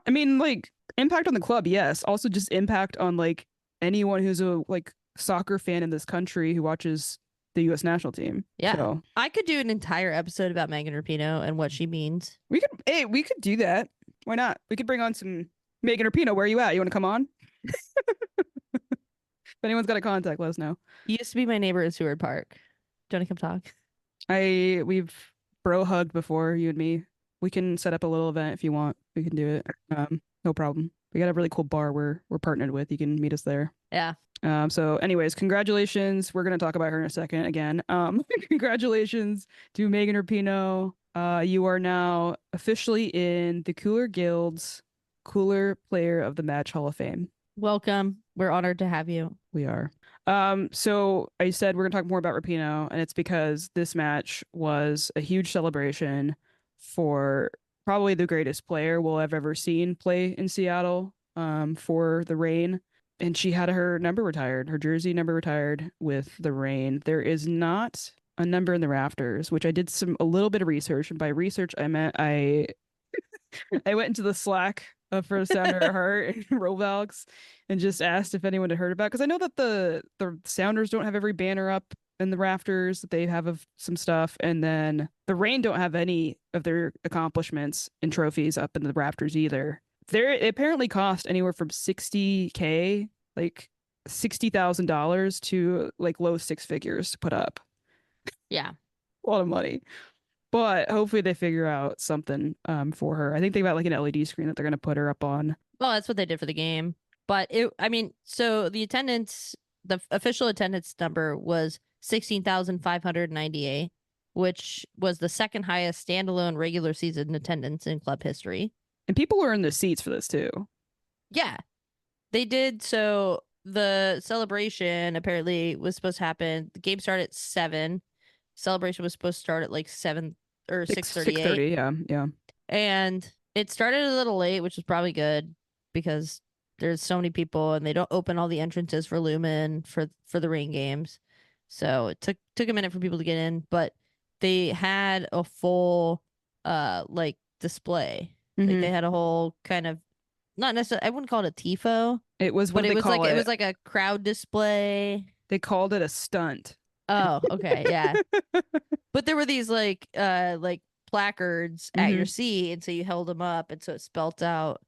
I mean, like, impact on the club, yes. Also just impact on like anyone who's a like soccer fan in this country who watches the U.S. national team. Yeah. So I could do an entire episode about Megan Rapinoe and what she means. We could do that. Why not? We could bring on some Megan Rapinoe. Where are you at? You want to come on? If anyone's got a contact, let us know. You used to be my neighbor at Seward Park. Do you want to come talk? We've bro hugged before, you and me. We can set up a little event if you want. We can do it. No problem. We got a really cool bar we're partnered with. You can meet us there. Yeah. So anyways, congratulations. We're going to talk about her in a second again. Congratulations to Megan Rapinoe. You are now officially in the Cooler Guild's Cooler Player of the Match Hall of Fame. Welcome. We're honored to have you. We are. So I said we're going to talk more about Rapinoe, and it's because this match was a huge celebration for probably the greatest player we'll have ever seen play in Seattle, for the Reign. And she had her number retired, her jersey number retired with the Reign. There is not a number in the rafters, which I did a little bit of research. And by research, I meant I went into the Slack for Sounder at Heart and Rovalks and just asked if anyone had heard about it. Because I know that the Sounders don't have every banner up in the rafters, that they have of some stuff. And then the Reign don't have any of their accomplishments and trophies up in the rafters either. It apparently cost anywhere from $60K, like $60,000 to like low six figures to put up. Yeah. A lot of money. But hopefully they figure out something for her. I think they got like an LED screen that they're going to put her up on. Well, that's what they did for the game. But so the official attendance number was 16,598, which was the second highest standalone regular season attendance in club history. And people were in the seats for this too. Yeah, they did. So the celebration apparently was supposed to happen. The game started at 7. Celebration was supposed to start at like 7 or 6:38. 6:30, yeah. And it started a little late, which was probably good because there's so many people and they don't open all the entrances for Lumen for the Reign games. So it took a minute for people to get in, but they had a full like display. Like they had a whole kind of, not necessarily, I wouldn't call it a tifo, It was, what But do they call it it? was like a crowd display. They called it a stunt. Oh, okay, yeah. But there were these like placards at your Hmm. seat, and so you held them up, and so it spelt out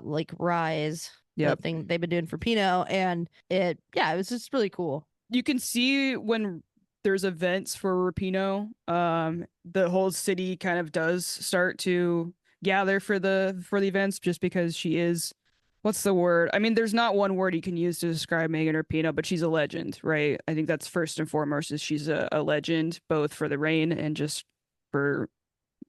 like Rise, the Yep. thing they've been doing for Pinoe, and it was just really cool. You can see when there's events for Rapinoe, the whole city kind of does start to gather for the events just because she is, what's the word? I mean, there's not one word you can use to describe Megan Rapinoe, but she's a legend, right? I think that's first and foremost is she's a legend, both for the reign and just for,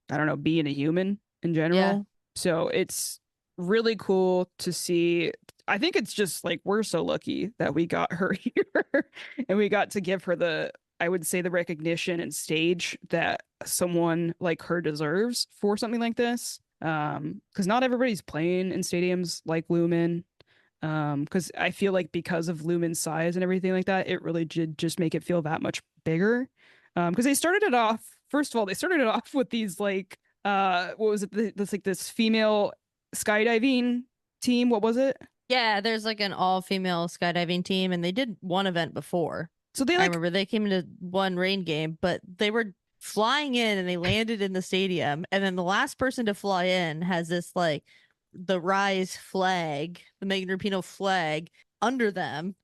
I don't know, being a human in Yeah. general. So it's really cool to see. I think it's just like we're so lucky that we got her here and we got to give her the, I would say, the recognition and stage that someone like her deserves for something like this. Because not everybody's playing in stadiums like Lumen. Because I feel like because of Lumen's size and everything like that, it really did just make it feel that much bigger. Because they started it off, first of all, they started it off with these like what was it? This like this female skydiving team. What was it? Yeah, there's like an all-female skydiving team, and they did one event before. So they I like remember they came into one rain game, but they were flying in and they landed in the stadium. And then the last person to fly in has this like the Rise flag, the Megan Rapinoe flag under them,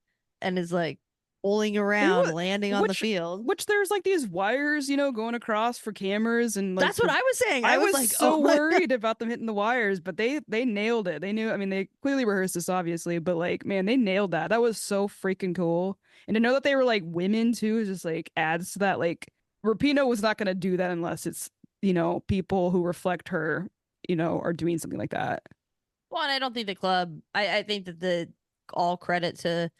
and is like rolling around, what landing on the which field. which there's like these wires, going across for cameras and like That's what I was saying. I I was was like, so oh my God. worried about them hitting the wires, but they nailed it. They knew, I mean, they clearly rehearsed this obviously, but like, man, they nailed that. That was so freaking cool. And to know that they were like women too is just like adds to that. Like Rapino was not gonna do that unless it's, people who reflect her, are doing something like that. Well, and I don't think the club, I think that the all credit to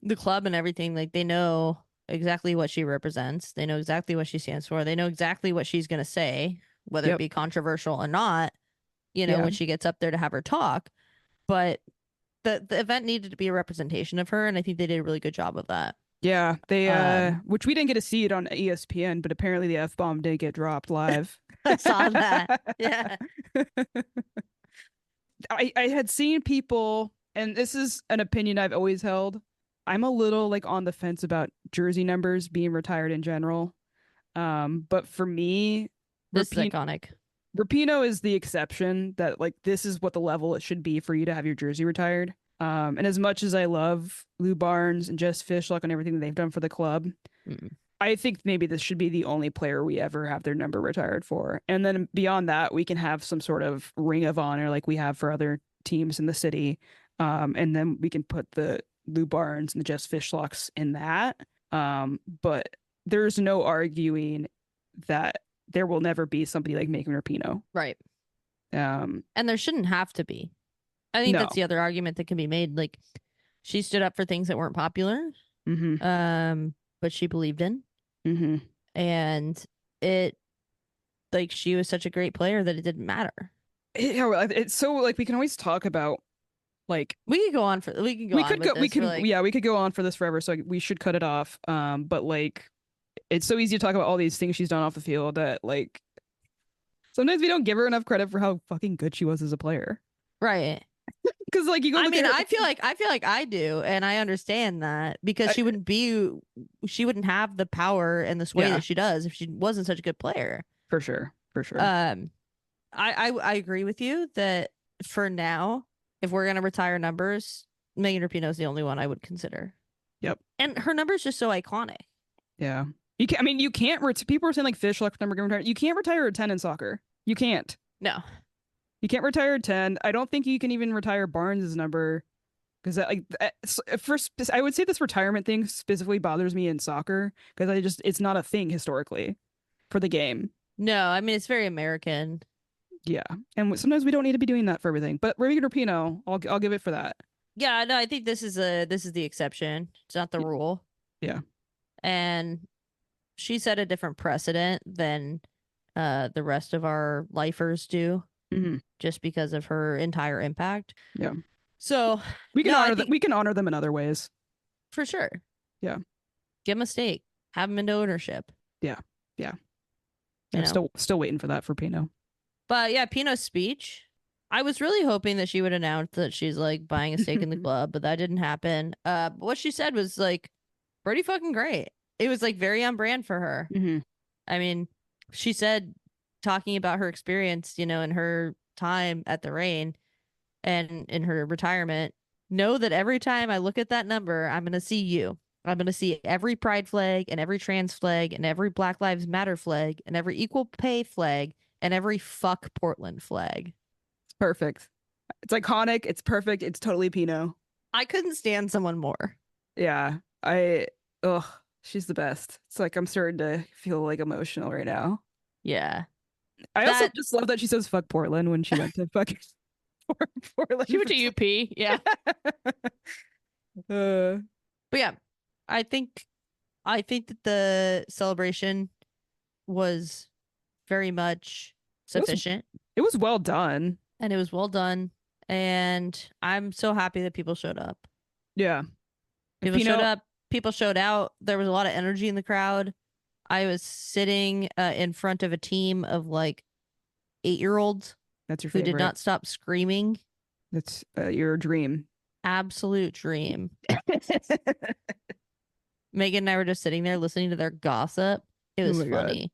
the club and everything, like they know exactly what she represents. They know exactly what she stands for. They know exactly what she's going to say, whether it Yep. be controversial or not, Yeah. when she gets up there to have her talk. But the event needed to be a representation of her. And I think they did a really good job of that. Yeah. They Um, which we didn't get to see it on ESPN, but apparently the F bomb did get dropped live. I saw that. Yeah. I had seen people, and this is an opinion I've always held. I'm a little like on the fence about jersey numbers being retired in general. But for me, This is Rapino, iconic. Rapino is the exception that like this is what the level it should be for you to have your jersey retired. And as much as I love Lou Barnes and Jess Fishlock and everything that they've done for the club, Mm. I think maybe this should be the only player we ever have their number retired for. And then beyond that, we can have some sort of ring of honor like we have for other teams in the city. And then we can put the Lou Barnes and the Jess Fishlocks in that. But there's no arguing that there will never be somebody like Megan Rapinoe. Right. Um, And there shouldn't have to be. I think no. that's the other argument that can be made. Like she stood up for things that weren't popular. Mm-hmm. But she believed in. Mm-hmm. And it like she was such a great player that it didn't matter. It's so like we can always talk about like We could go on for we can go we on could with go we this for could like yeah we could go on for this forever, so we should cut it off. But like it's so easy to talk about all these things she's done off the field that like sometimes we don't give her enough credit for how fucking good she was as a player. right. Because like you go I look mean, at her, I feel like I do, and I understand that because she wouldn't have the power and the sway yeah, that she does if she wasn't such a good player. for sure, for sure. Um, I agree with you that for now, if we're gonna retire numbers, Megan Rapinoe is the only one I would consider. Yep. And her number is just so iconic. Yeah. You can, I mean, you can't. People are saying like fish luck number retired. You can't retire a 10 in soccer. You can't. No. You can't retire a 10. I don't think you can even retire Barnes's number because first I would say this retirement thing specifically bothers me in soccer because it's not a thing historically for the game. No, I mean it's very American. Yeah, and sometimes we don't need to be doing that for everything. But Megan Rapinoe, I'll give it for that. Yeah, no, I think this is the exception. It's not the rule. Yeah. And she set a different precedent than the rest of our lifers do, Mm-hmm. just because of her entire impact. Yeah. So We can no, honor them. We can honor them in other ways. for sure. Yeah. Give them a stake. Have them into ownership. Yeah. Yeah. You I'm know? still waiting for that for Pino. But yeah, Pino's speech. I was really hoping that she would announce that she's like buying a stake in the club, but that didn't happen. But what she said was like pretty fucking great. It was like very on brand for her. Mhm. I mean, she said, talking about her experience, you know, in her time at the Reign and in her retirement, know that every time I look at that number, I'm going to see you. I'm going to see every pride flag and every trans flag and every Black Lives Matter flag and every equal pay flag and every fuck Portland flag. It's perfect. It's iconic. It's perfect. It's totally Pinoe. I couldn't stand someone more. Yeah. Ugh, she's the best. It's like I'm starting to feel like emotional right now. Yeah. I also That just love that she says fuck Portland when she went to fucking Portland. she went to UP. Yeah. Uh, But yeah, I think that the celebration was very much it was sufficient it was well done. and it was well done. And I'm so happy that people showed up. Yeah. If People showed Pinoe, up, people showed out. There was a lot of energy in the crowd. I was sitting in front of a team of like 8-year-olds that's your who did favorite. not stop screaming. That's your dream. Absolute dream. Megan and I were just sitting there listening to their gossip. It Oh was my God. funny.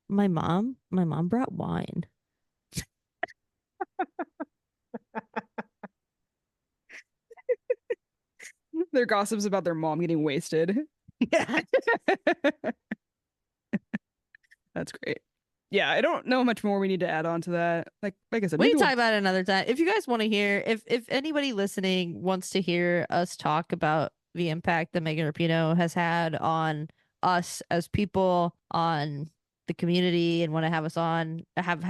My mom brought wine. Their gossips about their mom getting wasted. Yeah. That's great. Yeah, I don't know much more we need to add on to that. Like I said, We maybe can we'll talk about it another time. If you guys want to hear, if anybody listening wants to hear us talk about the impact that Megan Rapinoe has had on us as people, on the community, and want to have us on, have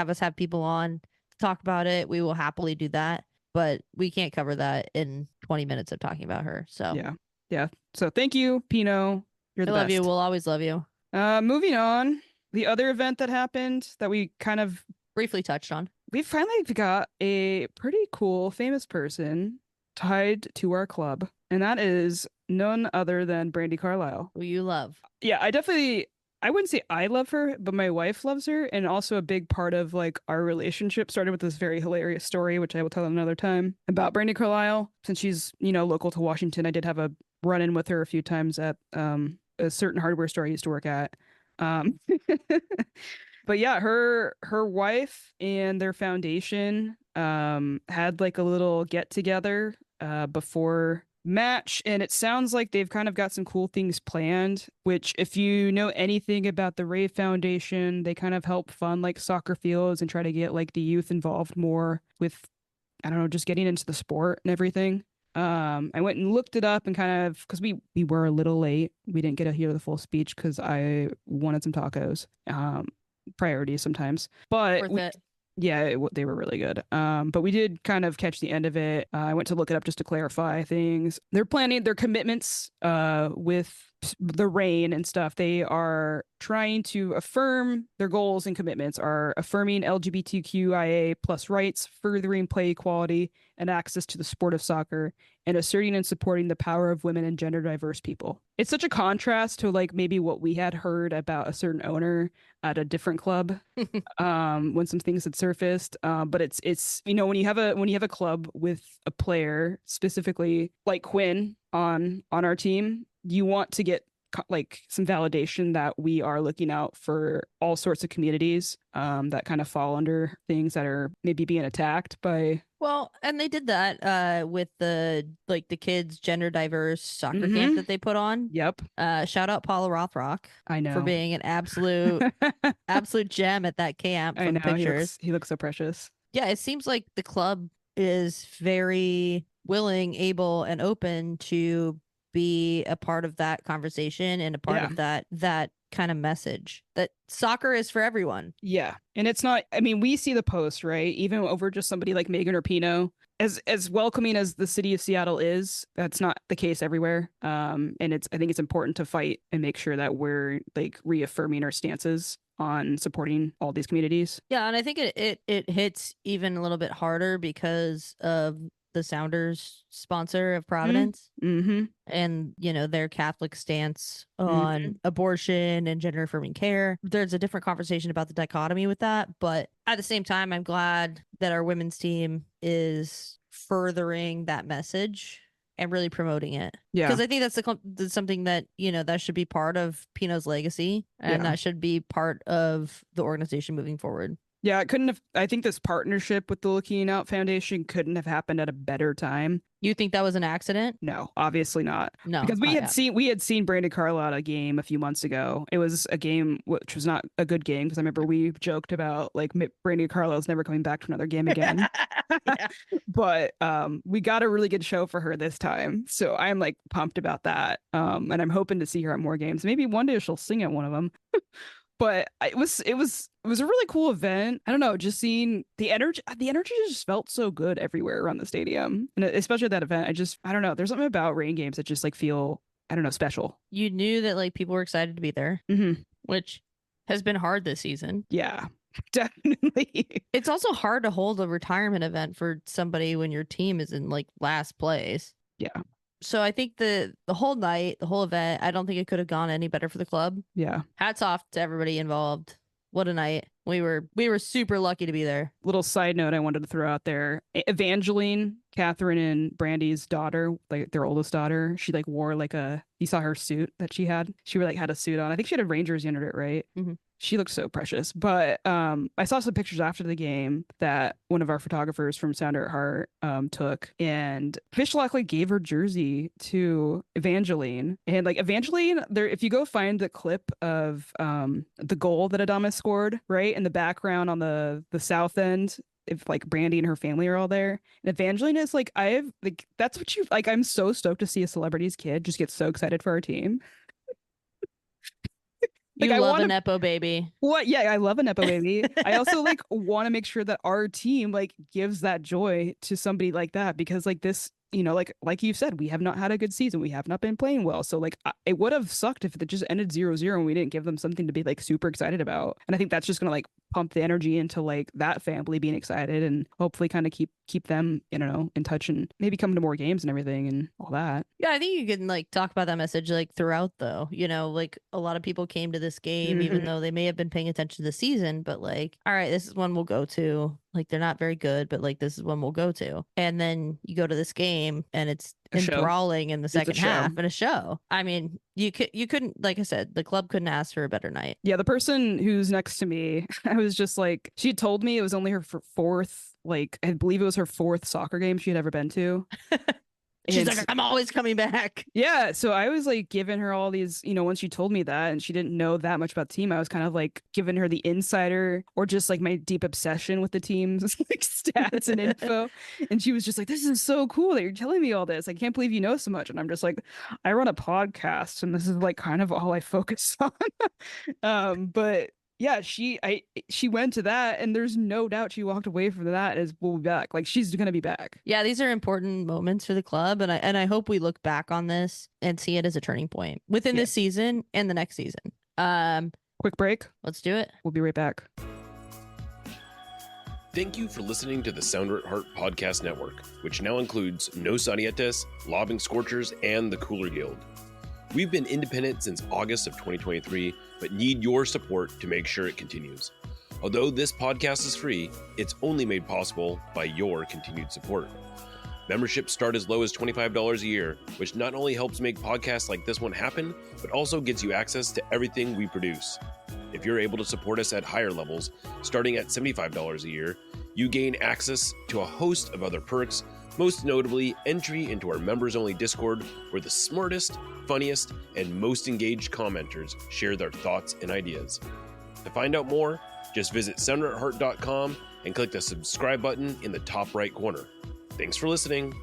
us have people on to talk about it, we will happily do that. But we can't cover that in 20 minutes of talking about her. So yeah. Yeah. So thank you, Pinoe. You're I the love best. you. We'll always love you. Moving on. The other event that happened that we kind of Briefly touched on. we finally got a pretty cool famous person tied to our club, and that is none other than Brandy Carlisle. Who you love. Yeah, I wouldn't say I love her, but my wife loves her, and also a big part of like our relationship started with this very hilarious story, which I will tell another time about Brandy Carlisle. Since she's, local to Washington, I did have a run in with her a few times at a certain hardware store I used to work at. Um, but yeah, her wife and their foundation had like a little get together before match, and it sounds like they've kind of got some cool things planned, which if you know anything about the Ray Foundation, they kind of help fund like soccer fields and try to get like the youth involved more with, I don't know, just getting into the sport and everything. I went and looked it up and kind of because we were a little late. We didn't get to hear the full speech because I wanted some tacos. Priorities sometimes, but Worth it. yeah, they were really good. But we did kind of catch the end of it. I went to look it up just to clarify things. They're planning their commitments with the Reign and stuff. They are trying to affirm their goals and commitments are affirming LGBTQIA plus rights, furthering play equality and access to the sport of soccer, and asserting and supporting the power of women and gender diverse people. It's such a contrast to like maybe what we had heard about a certain owner at a different club when some things had surfaced. But it's when you have a club with a player specifically like Quinn on our team, you want to get like some validation that we are looking out for all sorts of communities that kind of fall under things that are maybe being attacked by. Well, and they did that with the kids gender diverse soccer camp that they put on. Yep. Shout out Paula Rothrock. I know. For being an absolute gem at that camp. I From know. the pictures. He looks so precious. Yeah, it seems like the club is very willing, able, and open to be a part of that conversation and a part of that kind of message that soccer is for everyone. Yeah. And it's not, I mean, we see the post, right? Even over just somebody like Megan Rapinoe, as welcoming as the city of Seattle is, that's not the case everywhere. And I think it's important to fight and make sure that we're like reaffirming our stances on supporting all these communities. Yeah, and I think it hits even a little bit harder because of the Sounders sponsor of Providence Mm-hmm. and, you know, their Catholic stance Mm-hmm. on abortion and gender affirming care. There's a different conversation about the dichotomy with that. But at the same time, I'm glad that our women's team is furthering that message and really promoting it. Yeah. Because I think that's something that, you know, that should be part of Pinoe's legacy, and Yeah. that should be part of the organization moving forward. Yeah, it couldn't have. I think this partnership with the Looking Out Foundation couldn't have happened at a better time. You think that was an accident? No, obviously not. No, Because we had seen Brandi Carlo at a game a few months ago. It was a game which was not a good game, because I remember we joked about like Brandi Carlo's never coming back to another game again. Yeah. But we got a really good show for her this time, so I'm like pumped about that. And I'm hoping to see her at more games. Maybe one day she'll sing at one of them. But it was a really cool event. I don't know, just seeing the energy just felt so good everywhere around the stadium, and especially at that event. I don't know, there's something about rain games that just like feel, I don't know, special. You knew that like people were excited to be there, which has been hard this season. Yeah, definitely. It's also hard to hold a retirement event for somebody when your team is in like last place. Yeah. So I think the whole night, the whole event, I don't think it could have gone any better for the club. Yeah. Hats off to everybody involved. What a night. We were super lucky to be there. Little side note I wanted to throw out there. Evangeline, Catherine and Brandy's daughter, like their oldest daughter, she like wore like you saw her suit that she had. She like had a suit on. I think she had a Rangers under it, right? Mm-hmm. She looked so precious. But I saw some pictures after the game that one of our photographers from Sounder at Heart took, and Fish luckily gave her jersey to Evangeline. And like Evangeline, there, if you go find the clip of the goal that Adames scored, right in the background on the south end, if like Brandy and her family are all there, and Evangeline is like, that's what you like. I'm so stoked to see a celebrity's kid just get so excited for our team. Like, I love a Nepo baby. What? Yeah, I love a Nepo baby. I also like want to make sure that our team like gives that joy to somebody like that, because like this, you know, like you said, we have not had a good season. We have not been playing well. So like it would have sucked if it just ended 0-0 and we didn't give them something to be like super excited about. And I think that's just gonna like pump the energy into like that family being excited, and hopefully kind of keep them, you know, in touch, and maybe come to more games and everything and all that. Yeah, I think you can like talk about that message like throughout, though. You know, like a lot of people came to this game even though they may have been paying attention to the season, but like, all right, this is one we'll go to. Like, they're not very good, but like this is one we'll go to. And then you go to this game and it's enthralling in the second half and a show. I mean, you couldn't, like I said, the club couldn't ask for a better night. Yeah, the person who's next to me, I was just like, she told me it was only her fourth, like I believe it was her fourth soccer game she had ever been to. She's like, I'm always coming back. Yeah. So I was like giving her all these, you know, once she told me that and she didn't know that much about the team, I was kind of like giving her the insider, or just like my deep obsession with the team's like stats and info. And she was just like, this is so cool that you're telling me all this. I can't believe you know so much. And I'm just like, I run a podcast and this is like kind of all I focus on. But yeah, she went to that, and there's no doubt she walked away from that as, we'll be back. Like, she's gonna be back. Yeah, these are important moments for the club, and I hope we look back on this and see it as a turning point within this season and the next season. Quick break. Let's do it. We'll be right back. Thank you for listening to the Sounder at Heart Podcast Network, which now includes No Sarietes, Lobbing Scorchers, and the Cooler Guild. We've been independent since August of 2023, but need your support to make sure it continues. Although this podcast is free, it's only made possible by your continued support. Memberships start as low as $25 a year, which not only helps make podcasts like this one happen, but also gets you access to everything we produce. If you're able to support us at higher levels, starting at $75 a year, you gain access to a host of other perks, most notably entry into our members-only Discord, where the smartest, funniest, and most engaged commenters share their thoughts and ideas. To find out more, just visit sounderatheart.com and click the subscribe button in the top right corner. Thanks for listening.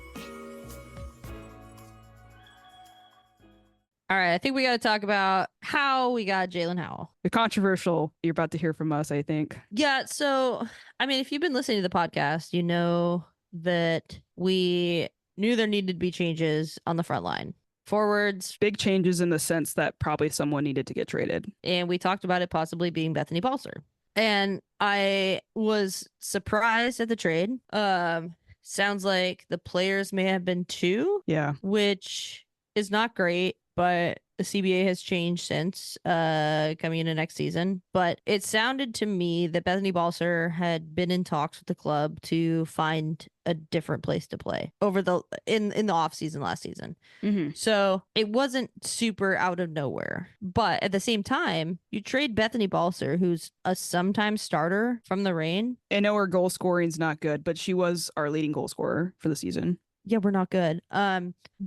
All right, I think we got to talk about how we got Jalen Howell. The controversial you're about to hear from us, I think. Yeah, so, I mean, if you've been listening to the podcast, you know that we knew there needed to be changes on the front line. Forwards. Big changes in the sense that probably someone needed to get traded. And we talked about it possibly being Bethany Balcer. And I was surprised at the trade. sounds like the players may have been too, Yeah. which is not great, but the CBA has changed since coming into next season. But it sounded to me that Bethany Balcer had been in talks with the club to find a different place to play over in the off season last season. Mm-hmm. So it wasn't super out of nowhere. But at the same time, you trade Bethany Balcer, who's a sometime starter from the Reign. I know her goal scoring's not good, but she was our leading goal scorer for the season. Yeah, we're not good.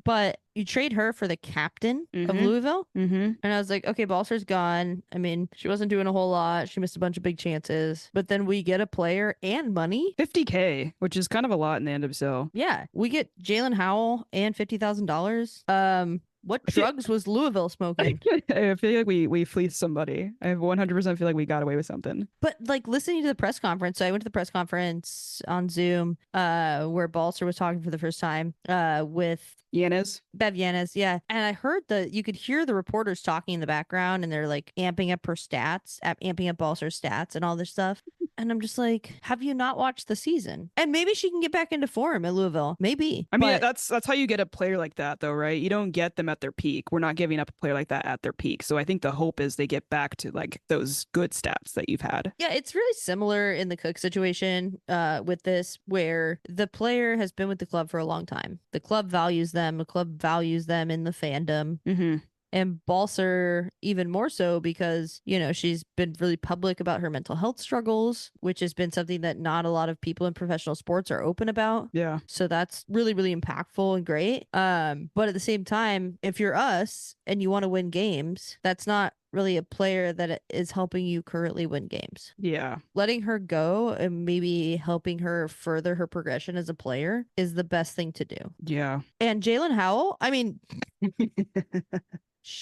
But you trade her for the captain of Mhm. Louisville. Mm-hmm. And I was like, okay, Balcer's gone. I mean, she wasn't doing a whole lot. She missed a bunch of big chances. But then we get a player and money. $50K, which is kind of a lot in the NWSL. Yeah, we get Jalen Howell and $50,000. What I feel- drugs was Louisville smoking? I feel like we fleeced somebody. I 100% feel like we got away with something. But like listening to the press conference, so I went to the press conference on Zoom, where Balcer was talking for the first time, with Yanez. Bev Yanez, yeah. And I heard you could hear the reporters talking in the background, and they're like amping up her stats, amping up Balcer's stats and all this stuff. And I'm just like, have you not watched the season? And maybe she can get back into form at Louisville. Maybe. I mean, But that's how you get a player like that, though, right? You don't get them at their peak. We're not giving up a player like that at their peak. So I think the hope is they get back to like those good stats that you've had. yeah, it's really similar in the Cook situation with this, where the player has been with the club for a long time. The club values them. The club values them in the fandom. Mm-hmm. And Balcer even more so because, you know, she's been really public about her mental health struggles, which has been something that not a lot of people in professional sports are open about. Yeah. So that's really, really impactful and great. But at the same time, if you're us and you want to win games, that's not really a player that is helping you currently win games. Yeah. Letting her go and maybe helping her further her progression as a player is the best thing to do. Yeah. And Jalen Howell, I mean,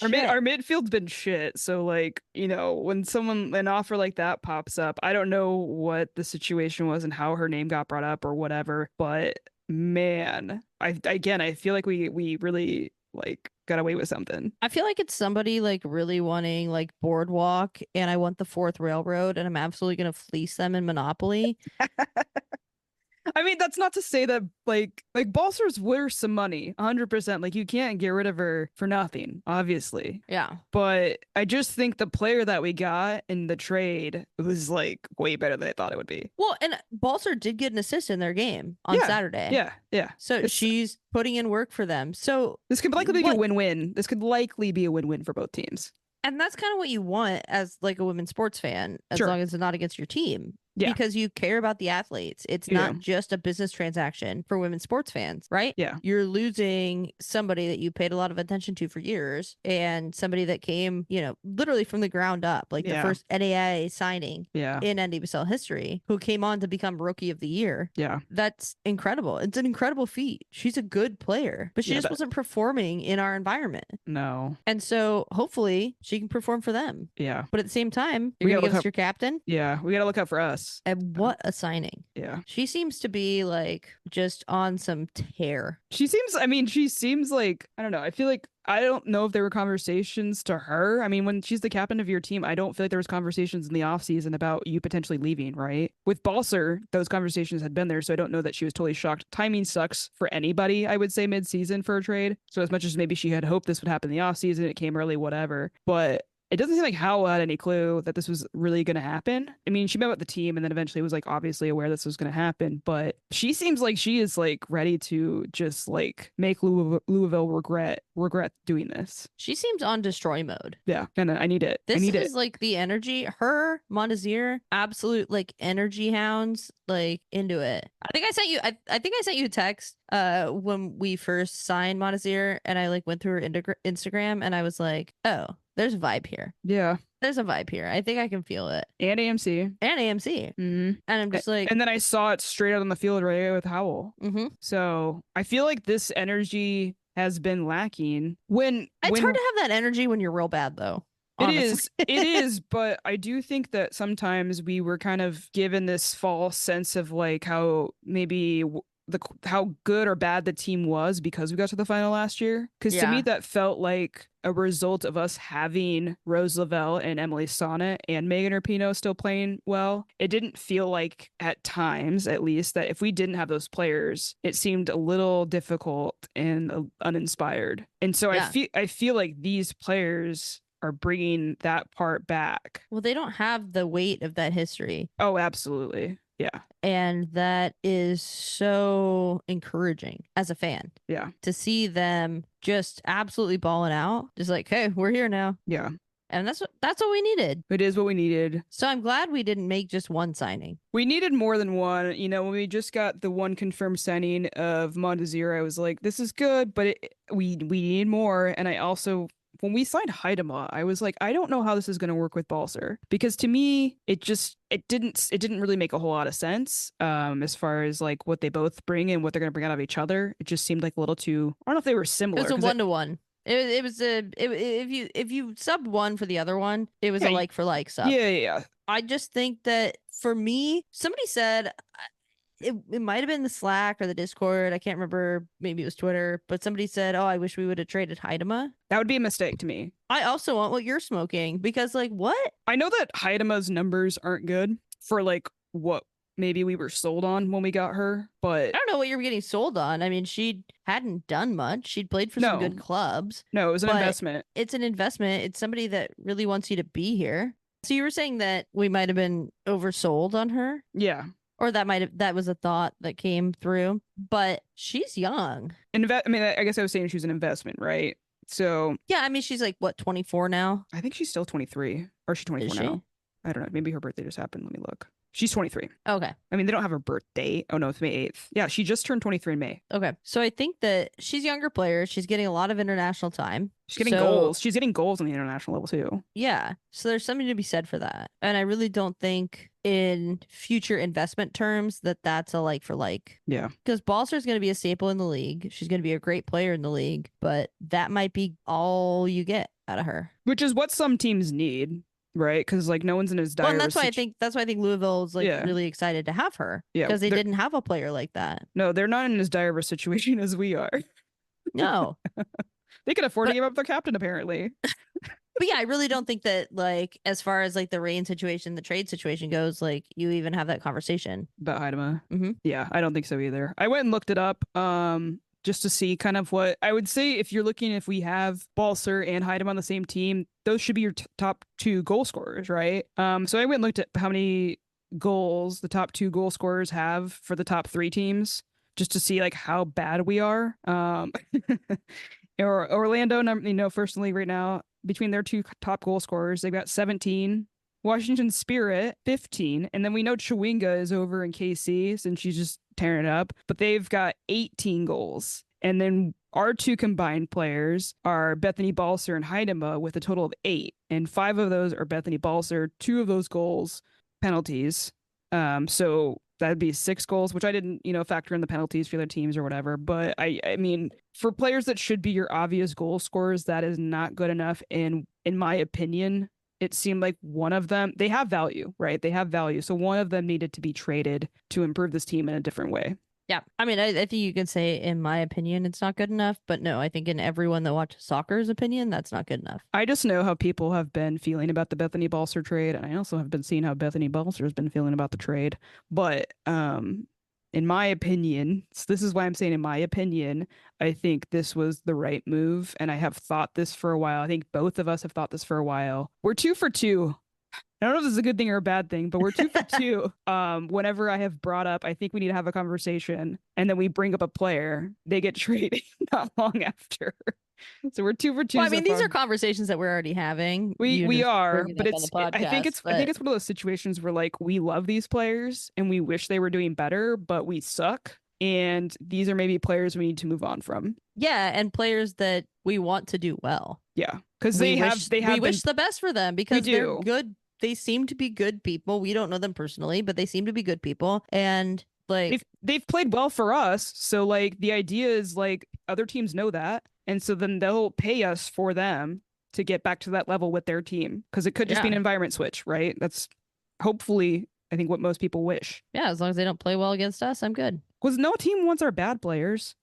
Our shit. midfield's been shit. So like, you know, when an offer like that pops up, I don't know what the situation was and how her name got brought up or whatever, but man, I feel like we really like got away with something. I feel like it's somebody like really wanting like Boardwalk, and I want the Fourth Railroad, and I'm absolutely gonna fleece them in Monopoly. I mean, that's not to say that like Balcer's worth some money, 100%. Like you can't get rid of her for nothing, obviously. Yeah. But I just think the player that we got in the trade was like way better than I thought it would be. Well, and Balcer did get an assist in their game on Saturday. Yeah, yeah. So she's putting in work for them. So this could likely be a win-win. This could likely be a win-win for both teams. And that's kind of what you want as like a women's sports fan, as long as it's not against your team. Yeah. Because you care about the athletes. It's not just a business transaction for women's sports fans, right? Yeah. You're losing somebody that you paid a lot of attention to for years, and somebody that came, you know, literally from the ground up, like the first NAIA signing in NWSL history, who came on to become Rookie of the Year. Yeah. That's incredible. It's an incredible feat. She's a good player, but she just wasn't performing in our environment. No. And so hopefully she can perform for them. Yeah. But at the same time, you're going to give us your captain? Yeah. We got to look out for us. And what a signing. Yeah. She seems to be like just on some tear. She seems like, I don't know. I don't know if there were conversations to her. I mean, when she's the captain of your team, I don't feel like there was conversations in the offseason about you potentially leaving, right? With Balcer, those conversations had been there, so I don't know that she was totally shocked. Timing sucks for anybody, I would say, mid-season for a trade. So as much as maybe she had hoped this would happen in the offseason, it came early, whatever. But it doesn't seem like Howell had any clue that this was really going to happen. I mean, she met with the team and then eventually was like obviously aware this was going to happen, but she seems like she is like ready to just like make Louisville regret doing this. She seems on destroy mode. Yeah, and I need it. This is like the energy. Her, Montezier, absolute like energy hounds, like into it. I think I sent you. I think I sent you a text when we first signed Montezier, and I like went through her Instagram, and I was like, oh, there's a vibe here. Yeah. There's a vibe here. I think I can feel it. And AMC. Mm-hmm. And I'm just like... And then I saw it straight out on the field right with this has been lacking. It's hard to have that energy when you're real bad, though. Honestly. It is, but I do think that sometimes we were kind of given this false sense of like how maybe how good or bad the team was because we got to the final last year. Because to me, Yeah. that felt like a result of us having Rose Lavelle and Emily Sonnet and Megan Rapinoe still playing well. It didn't feel like, at times at least, that if we didn't have those players, it seemed a little difficult and uninspired. And so Yeah. I feel like these players are bringing that part back. Well, they don't have the weight of that history. Oh, absolutely. Yeah. And that is so encouraging as a fan. Yeah. To see them just absolutely balling out. Just like, hey, we're here now. Yeah. And that's what we needed. It is what we needed. So I'm glad we didn't make just one signing. We needed more than one. You know, when we just got the one confirmed signing of Mondesir, I was like, this is good, but we need more. And I also, when we signed Haidama, I was like, I don't know how this is going to work with Balser, because to me, it didn't really make a whole lot of sense as far as like what they both bring and what they're going to bring out of each other. It just seemed like a little too, I don't know if they were similar. It was a 1-to-1. If you subbed one for the other one, it was a like for like sub. Yeah. I just think that for me, somebody said it might have been the Slack or the Discord. I can't remember. Maybe it was Twitter, but somebody said, "Oh, I wish we would have traded Haidama." That would be a mistake to me. I also want what you're smoking, because like what? I know that Haidama's numbers aren't good for like what maybe we were sold on when we got her, but I don't know what you're getting sold on. I mean, she hadn't done much. She'd played for some good clubs. No, it was an investment. It's an investment. It's somebody that really wants you to be here. So you were saying that we might have been oversold on her? Yeah. Or that was a thought that came through. But she's young. I mean, I guess I was saying she was an investment, right? So yeah, I mean, she's like what, 24 now? I think she's still 23, or is she 24 now? I don't know. Maybe her birthday just happened. Let me look. She's 23. Okay. I mean, they don't have her birth date. Oh no, it's May 8th. Yeah, she just turned 23 in May. Okay. So I think that she's a younger player. She's getting a lot of international time. She's getting goals. She's getting goals on the international level too. Yeah. So there's something to be said for that. And I really don't think in future investment terms that that's a like for like. Yeah. Because Balser's going to be a staple in the league. She's going to be a great player in the league, but that might be all you get out of her. Which is what some teams need. Right, because like no one's in as dire. Well, and that's why I think Louisville's like really excited to have her. Yeah, because they didn't have a player like that. No, they're not in as dire of a situation as we are. No, they can afford to give up their captain apparently. But yeah, I really don't think that like as far as like the Rain situation, the trade situation goes, like you even have that conversation about Haidama. Mm-hmm. Yeah, I don't think so either. I went and looked it up. Just to see kind of what I would say if you're looking, if we have Balser and Haidama on the same team, those should be your top two goal scorers, right? So I went and looked at how many goals the top two goal scorers have for the top three teams, just to see like how bad we are. Orlando, first in the league right now, between their two top goal scorers, they've got 17. Washington Spirit, 15. And then we know Chewinga is over in KC since she's just tearing it up. But they've got 18 goals. And then our two combined players are Bethany Balser and Haidama with a total of 8. And 5 of those are Bethany Balser. 2 of those goals, penalties. So that'd be 6 goals, which I didn't, factor in the penalties for the teams or whatever. But I mean, for players that should be your obvious goal scorers, that is not good enough. And in my opinion, it seemed like one of them, they have value, right? They have value. So one of them needed to be traded to improve this team in a different way. Yeah. I mean, I think you can say, in my opinion, it's not good enough. But no, I think in everyone that watches soccer's opinion, that's not good enough. I just know how people have been feeling about the Bethany Balser trade. And I also have been seeing how Bethany Balser has been feeling about the trade. But in my opinion, so this is why I'm saying in my opinion, I think this was the right move. And I have thought this for a while. I think both of us have thought this for a while. We're 2 for 2. I don't know if this is a good thing or a bad thing, but we're 2 for 2. Whenever I have brought up, I think we need to have a conversation, and then we bring up a player, they get traded not long after. So we're 2 for 2. Well, I mean, these are conversations that we're already having. We are, but I think it's one of those situations where like we love these players and we wish they were doing better, but we suck. And these are maybe players we need to move on from. Yeah, and players that we want to do well. Yeah, because we wish the best for them because they're good. They seem to be good people. We don't know them personally, but they seem to be good people. And like they've played well for us. So like the idea is like other teams know that. And so then they'll pay us for them to get back to that level with their team. Because it could just be an environment switch, right? That's hopefully, I think, what most people wish. Yeah, as long as they don't play well against us, I'm good. Because no team wants our bad players.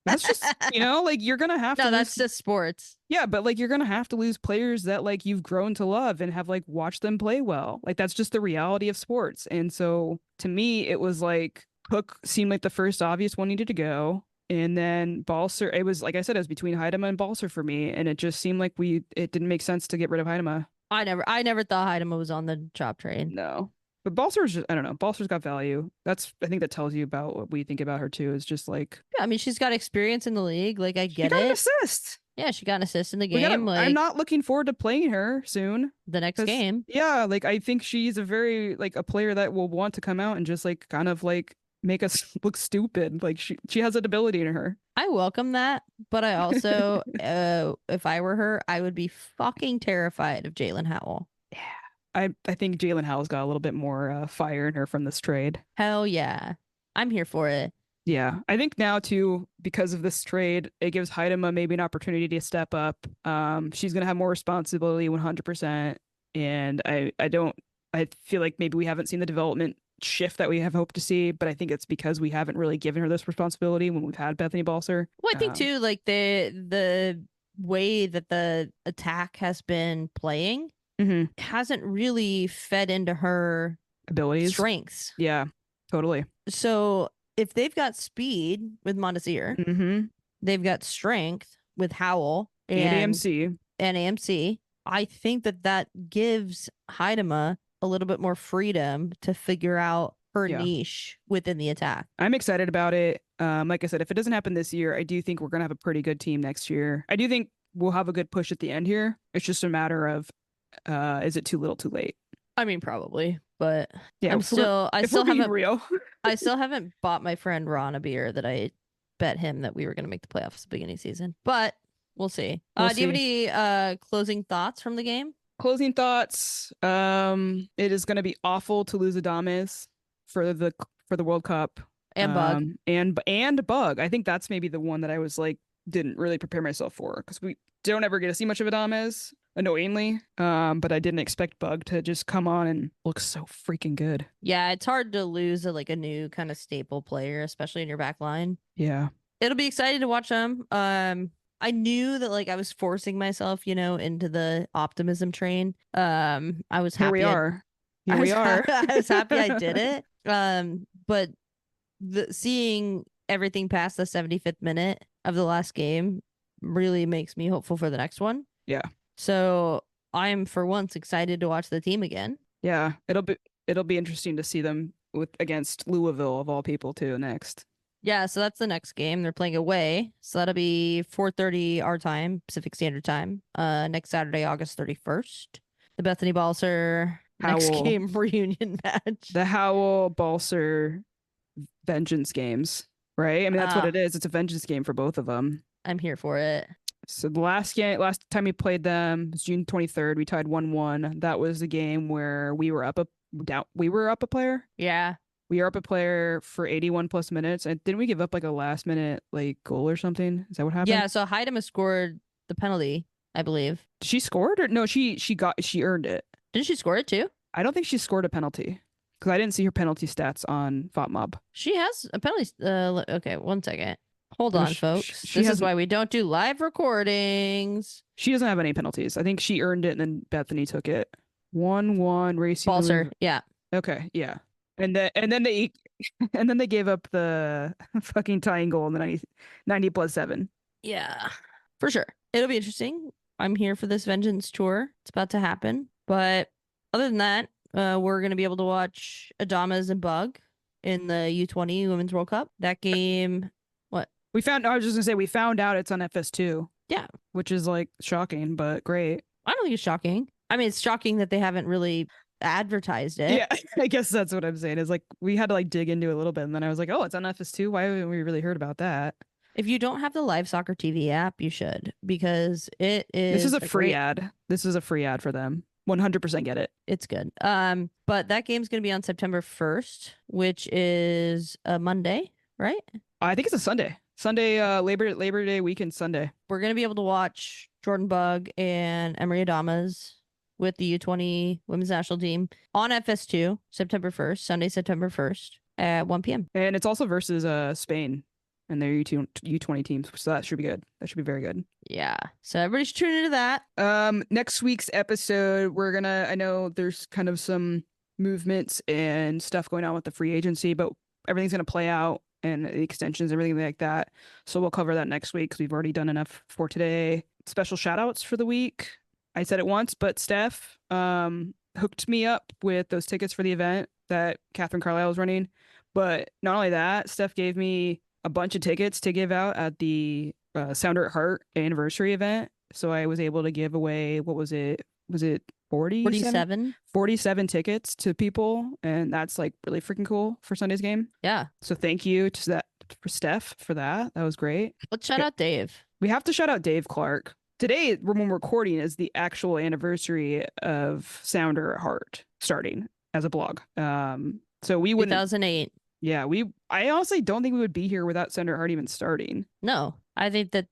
That's just, like you're going to have to No, lose. that's just sports. Yeah, but like you're going to have to lose players that like you've grown to love and have like watched them play well. Like that's just the reality of sports. And so to me, it was like Hook seemed like the first obvious one needed to go. And then Balser, it was like I said, it was between Heidema and Balser for me. And it just seemed like it didn't make sense to get rid of Heidema. I never thought Heidema was on the chop train. No. But Balser's just, I don't know. Balser's got value. I think that tells you about what we think about her too, is just like. Yeah, I mean, she's got experience in the league. Like, I get she got it. an assist. Yeah, she got an assist in the game. I'm not looking forward to playing her soon. The next game. Yeah, like I think she's a very like a player that will want to come out and just like kind of like make us look stupid. Like she has an ability in her. I welcome that, but I also, if I were her, I would be fucking terrified of Jalen Howell. Yeah. I think Jalen Howell's got a little bit more fire in her from this trade. Hell yeah. I'm here for it. Yeah. I think now too, because of this trade, it gives Heidema maybe an opportunity to step up. She's going to have more responsibility 100%. And I feel like maybe we haven't seen the development shift that we have hoped to see, but I think it's because we haven't really given her this responsibility when we've had Bethany Balser. Well, I think too, like the way that the attack has been playing hasn't really fed into her abilities, strengths. Yeah, totally. So if they've got speed with Mondesir, they've got strength with Howell and AMC. I think that gives Heidema a little bit more freedom to figure out her niche within the attack. I'm excited about it. Like I said, if it doesn't happen this year, I do think we're going to have a pretty good team next year. I do think we'll have a good push at the end here. It's just a matter of, is it too little too late? I mean, probably, but yeah, I still haven't real. I still haven't bought my friend Ron a beer that I bet him that we were going to make the playoffs at the beginning of the season, but we'll see. Do you have any closing thoughts from the game? Closing thoughts. It is going to be awful to lose Adames for the World Cup and Bug and Bug. I think that's maybe the one that I was like didn't really prepare myself for, because we don't ever get to see much of Adames, annoyingly. But I didn't expect Bug to just come on and look so freaking good. Yeah, it's hard to lose a new kind of staple player, especially in your back line. Yeah, it'll be exciting to watch them. I knew that I was forcing myself, into the optimism train. I was happy. Here we are. I was happy I did it. But seeing everything past the 75th minute of the last game really makes me hopeful for the next one. Yeah. So I'm for once excited to watch the team again. Yeah, it'll be interesting to see them against Louisville of all people too next. Yeah, so that's the next game. They're playing away. So that'll be 4:30 our time, Pacific Standard Time, next Saturday, August 31st. The Bethany Balser next game reunion match. The Howell Balser vengeance games, right? I mean, that's what it is. It's a vengeance game for both of them. I'm here for it. So the last time we played them was June 23rd. We tied 1-1. That was the game where we were up a player. Yeah. We were up a player for 81 plus minutes, and didn't we give up a last minute goal or something? Is that what happened? Yeah, so Heidema scored the penalty, I believe. She scored, or no? She earned it. Didn't she score it too? I don't think she scored a penalty, because I didn't see her penalty stats on FOTMob. She has a penalty. Okay, one second. Hold on, folks. This is why we don't do live recordings. She doesn't have any penalties. I think she earned it, and then Bethany took it. 1-1 Racing. Balser, yeah. Okay, yeah. And then they gave up the fucking tying goal in the 90 plus 7. Yeah, for sure. It'll be interesting. I'm here for this vengeance tour. It's about to happen. But other than that, we're going to be able to watch Adames and Bug in the U20 Women's World Cup. That game, what? I was just going to say, we found out it's on FS2. Yeah. Which is shocking, but great. I don't think it's shocking. I mean, it's shocking that they haven't really advertised it. Yeah, I guess that's what I'm saying, is we had to dig into it a little bit, and then I was like, oh, it's on FS2. Why haven't we really heard about that? If you don't have the Live Soccer TV app, you should, because it is. This is a free ad. This is a free ad for them. 100% get it. It's good. But that game's going to be on September 1st, which is a Monday, right? I think it's a Sunday. Labor Day weekend Sunday. We're going to be able to watch Jordan Bug and Emeri Adames with the U20 women's national team on FS2, September 1st, Sunday, September 1st. at 1 p.m. And it's also versus Spain and their U20 teams, so that should be good. That should be very good. Yeah. So everybody should tune into that. Next week's episode, I know there's kind of some movements and stuff going on with the free agency, but everything's gonna play out and the extensions, everything like that. So we'll cover that next week because we've already done enough for today. Special shout outs for the week. I said it once, but Steph hooked me up with those tickets for the event that Catherine Carlisle was running. But not only that, Steph gave me a bunch of tickets to give out at the Sounder at Heart anniversary event. So I was able to give away, what was it? Was it 47? 47 tickets to people. And that's like really freaking cool for Sunday's game. Yeah. So thank you for Steph for that. That was great. Let's shout out Dave. We have to shout out Dave Clark. Today, when we're recording, is the actual anniversary of Sounder at Heart starting as a blog. So we wouldn't. 2008. Yeah, I honestly don't think we would be here without Sounder at Heart even starting. No, I think that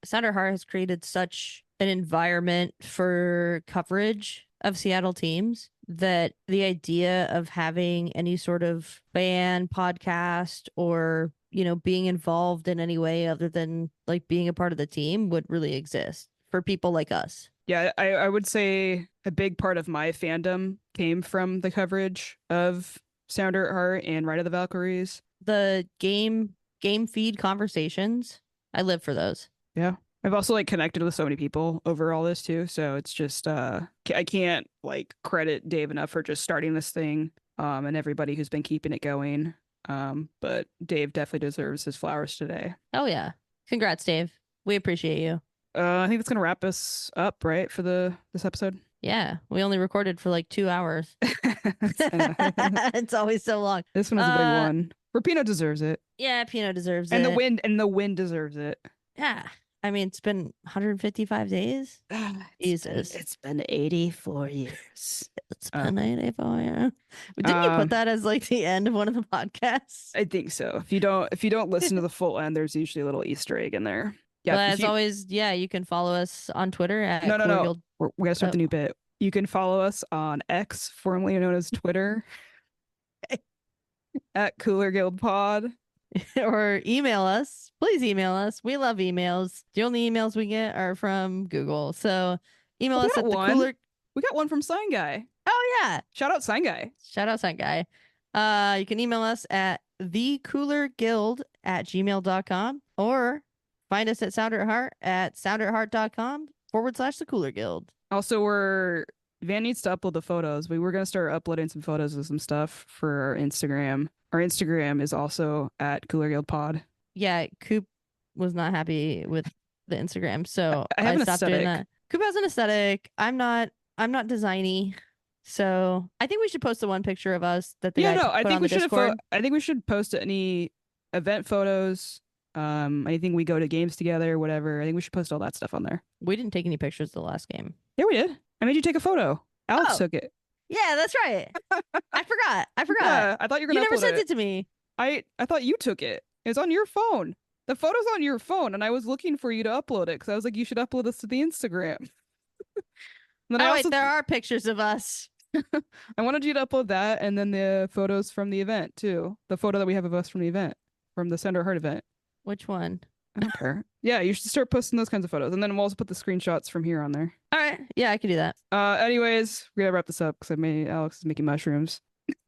Sounder at Heart has created such an environment for coverage of Seattle teams that the idea of having any sort of fan podcast or, being involved in any way other than like being a part of the team would really exist for people like us. Yeah, I would say a big part of my fandom came from the coverage of Sounder at Heart and Ride of the Valkyries. The game feed conversations, I live for those. Yeah. I've also like connected with so many people over all this too. So it's just I can't like credit Dave enough for just starting this thing and everybody who's been keeping it going. But Dave definitely deserves his flowers today. Oh yeah. Congrats, Dave. We appreciate you. I think that's gonna wrap us up, right, for this episode. Yeah, we only recorded for like 2 hours. It's always so long. This one was a big one. Rapinoe deserves it. Yeah, Pinoe deserves and it. And the wind deserves it. Yeah. I mean, it's been 155 days. Jesus. It's been 84 years. It's been 84 years. Didn't you put that as like the end of one of the podcasts? I think so. If you don't listen to the full end, there's usually a little Easter egg in there. Yeah. But as always, yeah, you can follow us on Twitter at No. Cooler Guild. We gotta start the new bit. You can follow us on X, formerly known as Twitter, at Cooler Guild Pod. Or email us. Please email us. We love emails. The only emails we get are from Google. So email us at the Cooler. We got one from Sign Guy. Oh yeah. Shout out Sign Guy. Shout out Sign Guy. You can email us at thecoolerguild@gmail.com or find us at Sounder at Heart at sounderatheart.com/thecoolerguild. Also, Van needs to upload the photos. We were gonna start uploading some photos of some stuff for our Instagram. Our Instagram is also at Cooler Guild Pod. Yeah, Coop was not happy with the Instagram, so I have an stopped aesthetic. doing that. Coop has an aesthetic. I'm not designy, so I think we should post the one picture of us that the guy put on the Discord. I think we should post any event photos. Anything we go to games together, whatever. I think we should post all that stuff on there. We didn't take any pictures the last game. Yeah, we did. I made you take a photo. Alex took it. Yeah, that's right. I forgot. Yeah, I thought you were gonna. You never upload sent it to me. I thought you took it. It was on your phone. The photo's on your phone, and I was looking for you to upload it because I was like, you should upload this to the Instagram. Wait, there are pictures of us. I wanted you to upload that, and then the photos from the event too. The photo that we have of us from the event, from the Sounder at Heart event. Which one? I don't care. Yeah, you should start posting those kinds of photos, and then we'll also put the screenshots from here on there. All right. Yeah, I can do that. Anyways, we gotta wrap this up because Alex is making mushrooms,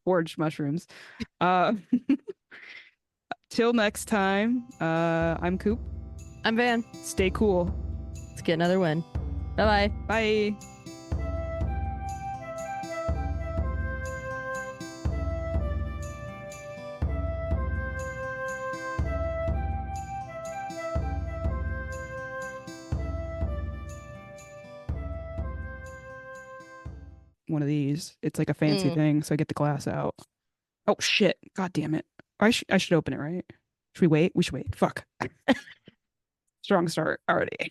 forged mushrooms. Till next time. I'm Coop. I'm Van. Stay cool. Let's get another win. Bye-bye. Bye. One of these. It's like a fancy thing, so I get the glass out. Oh shit! God damn it! I should open it, right? Should we wait? We should wait. Fuck. Strong start already.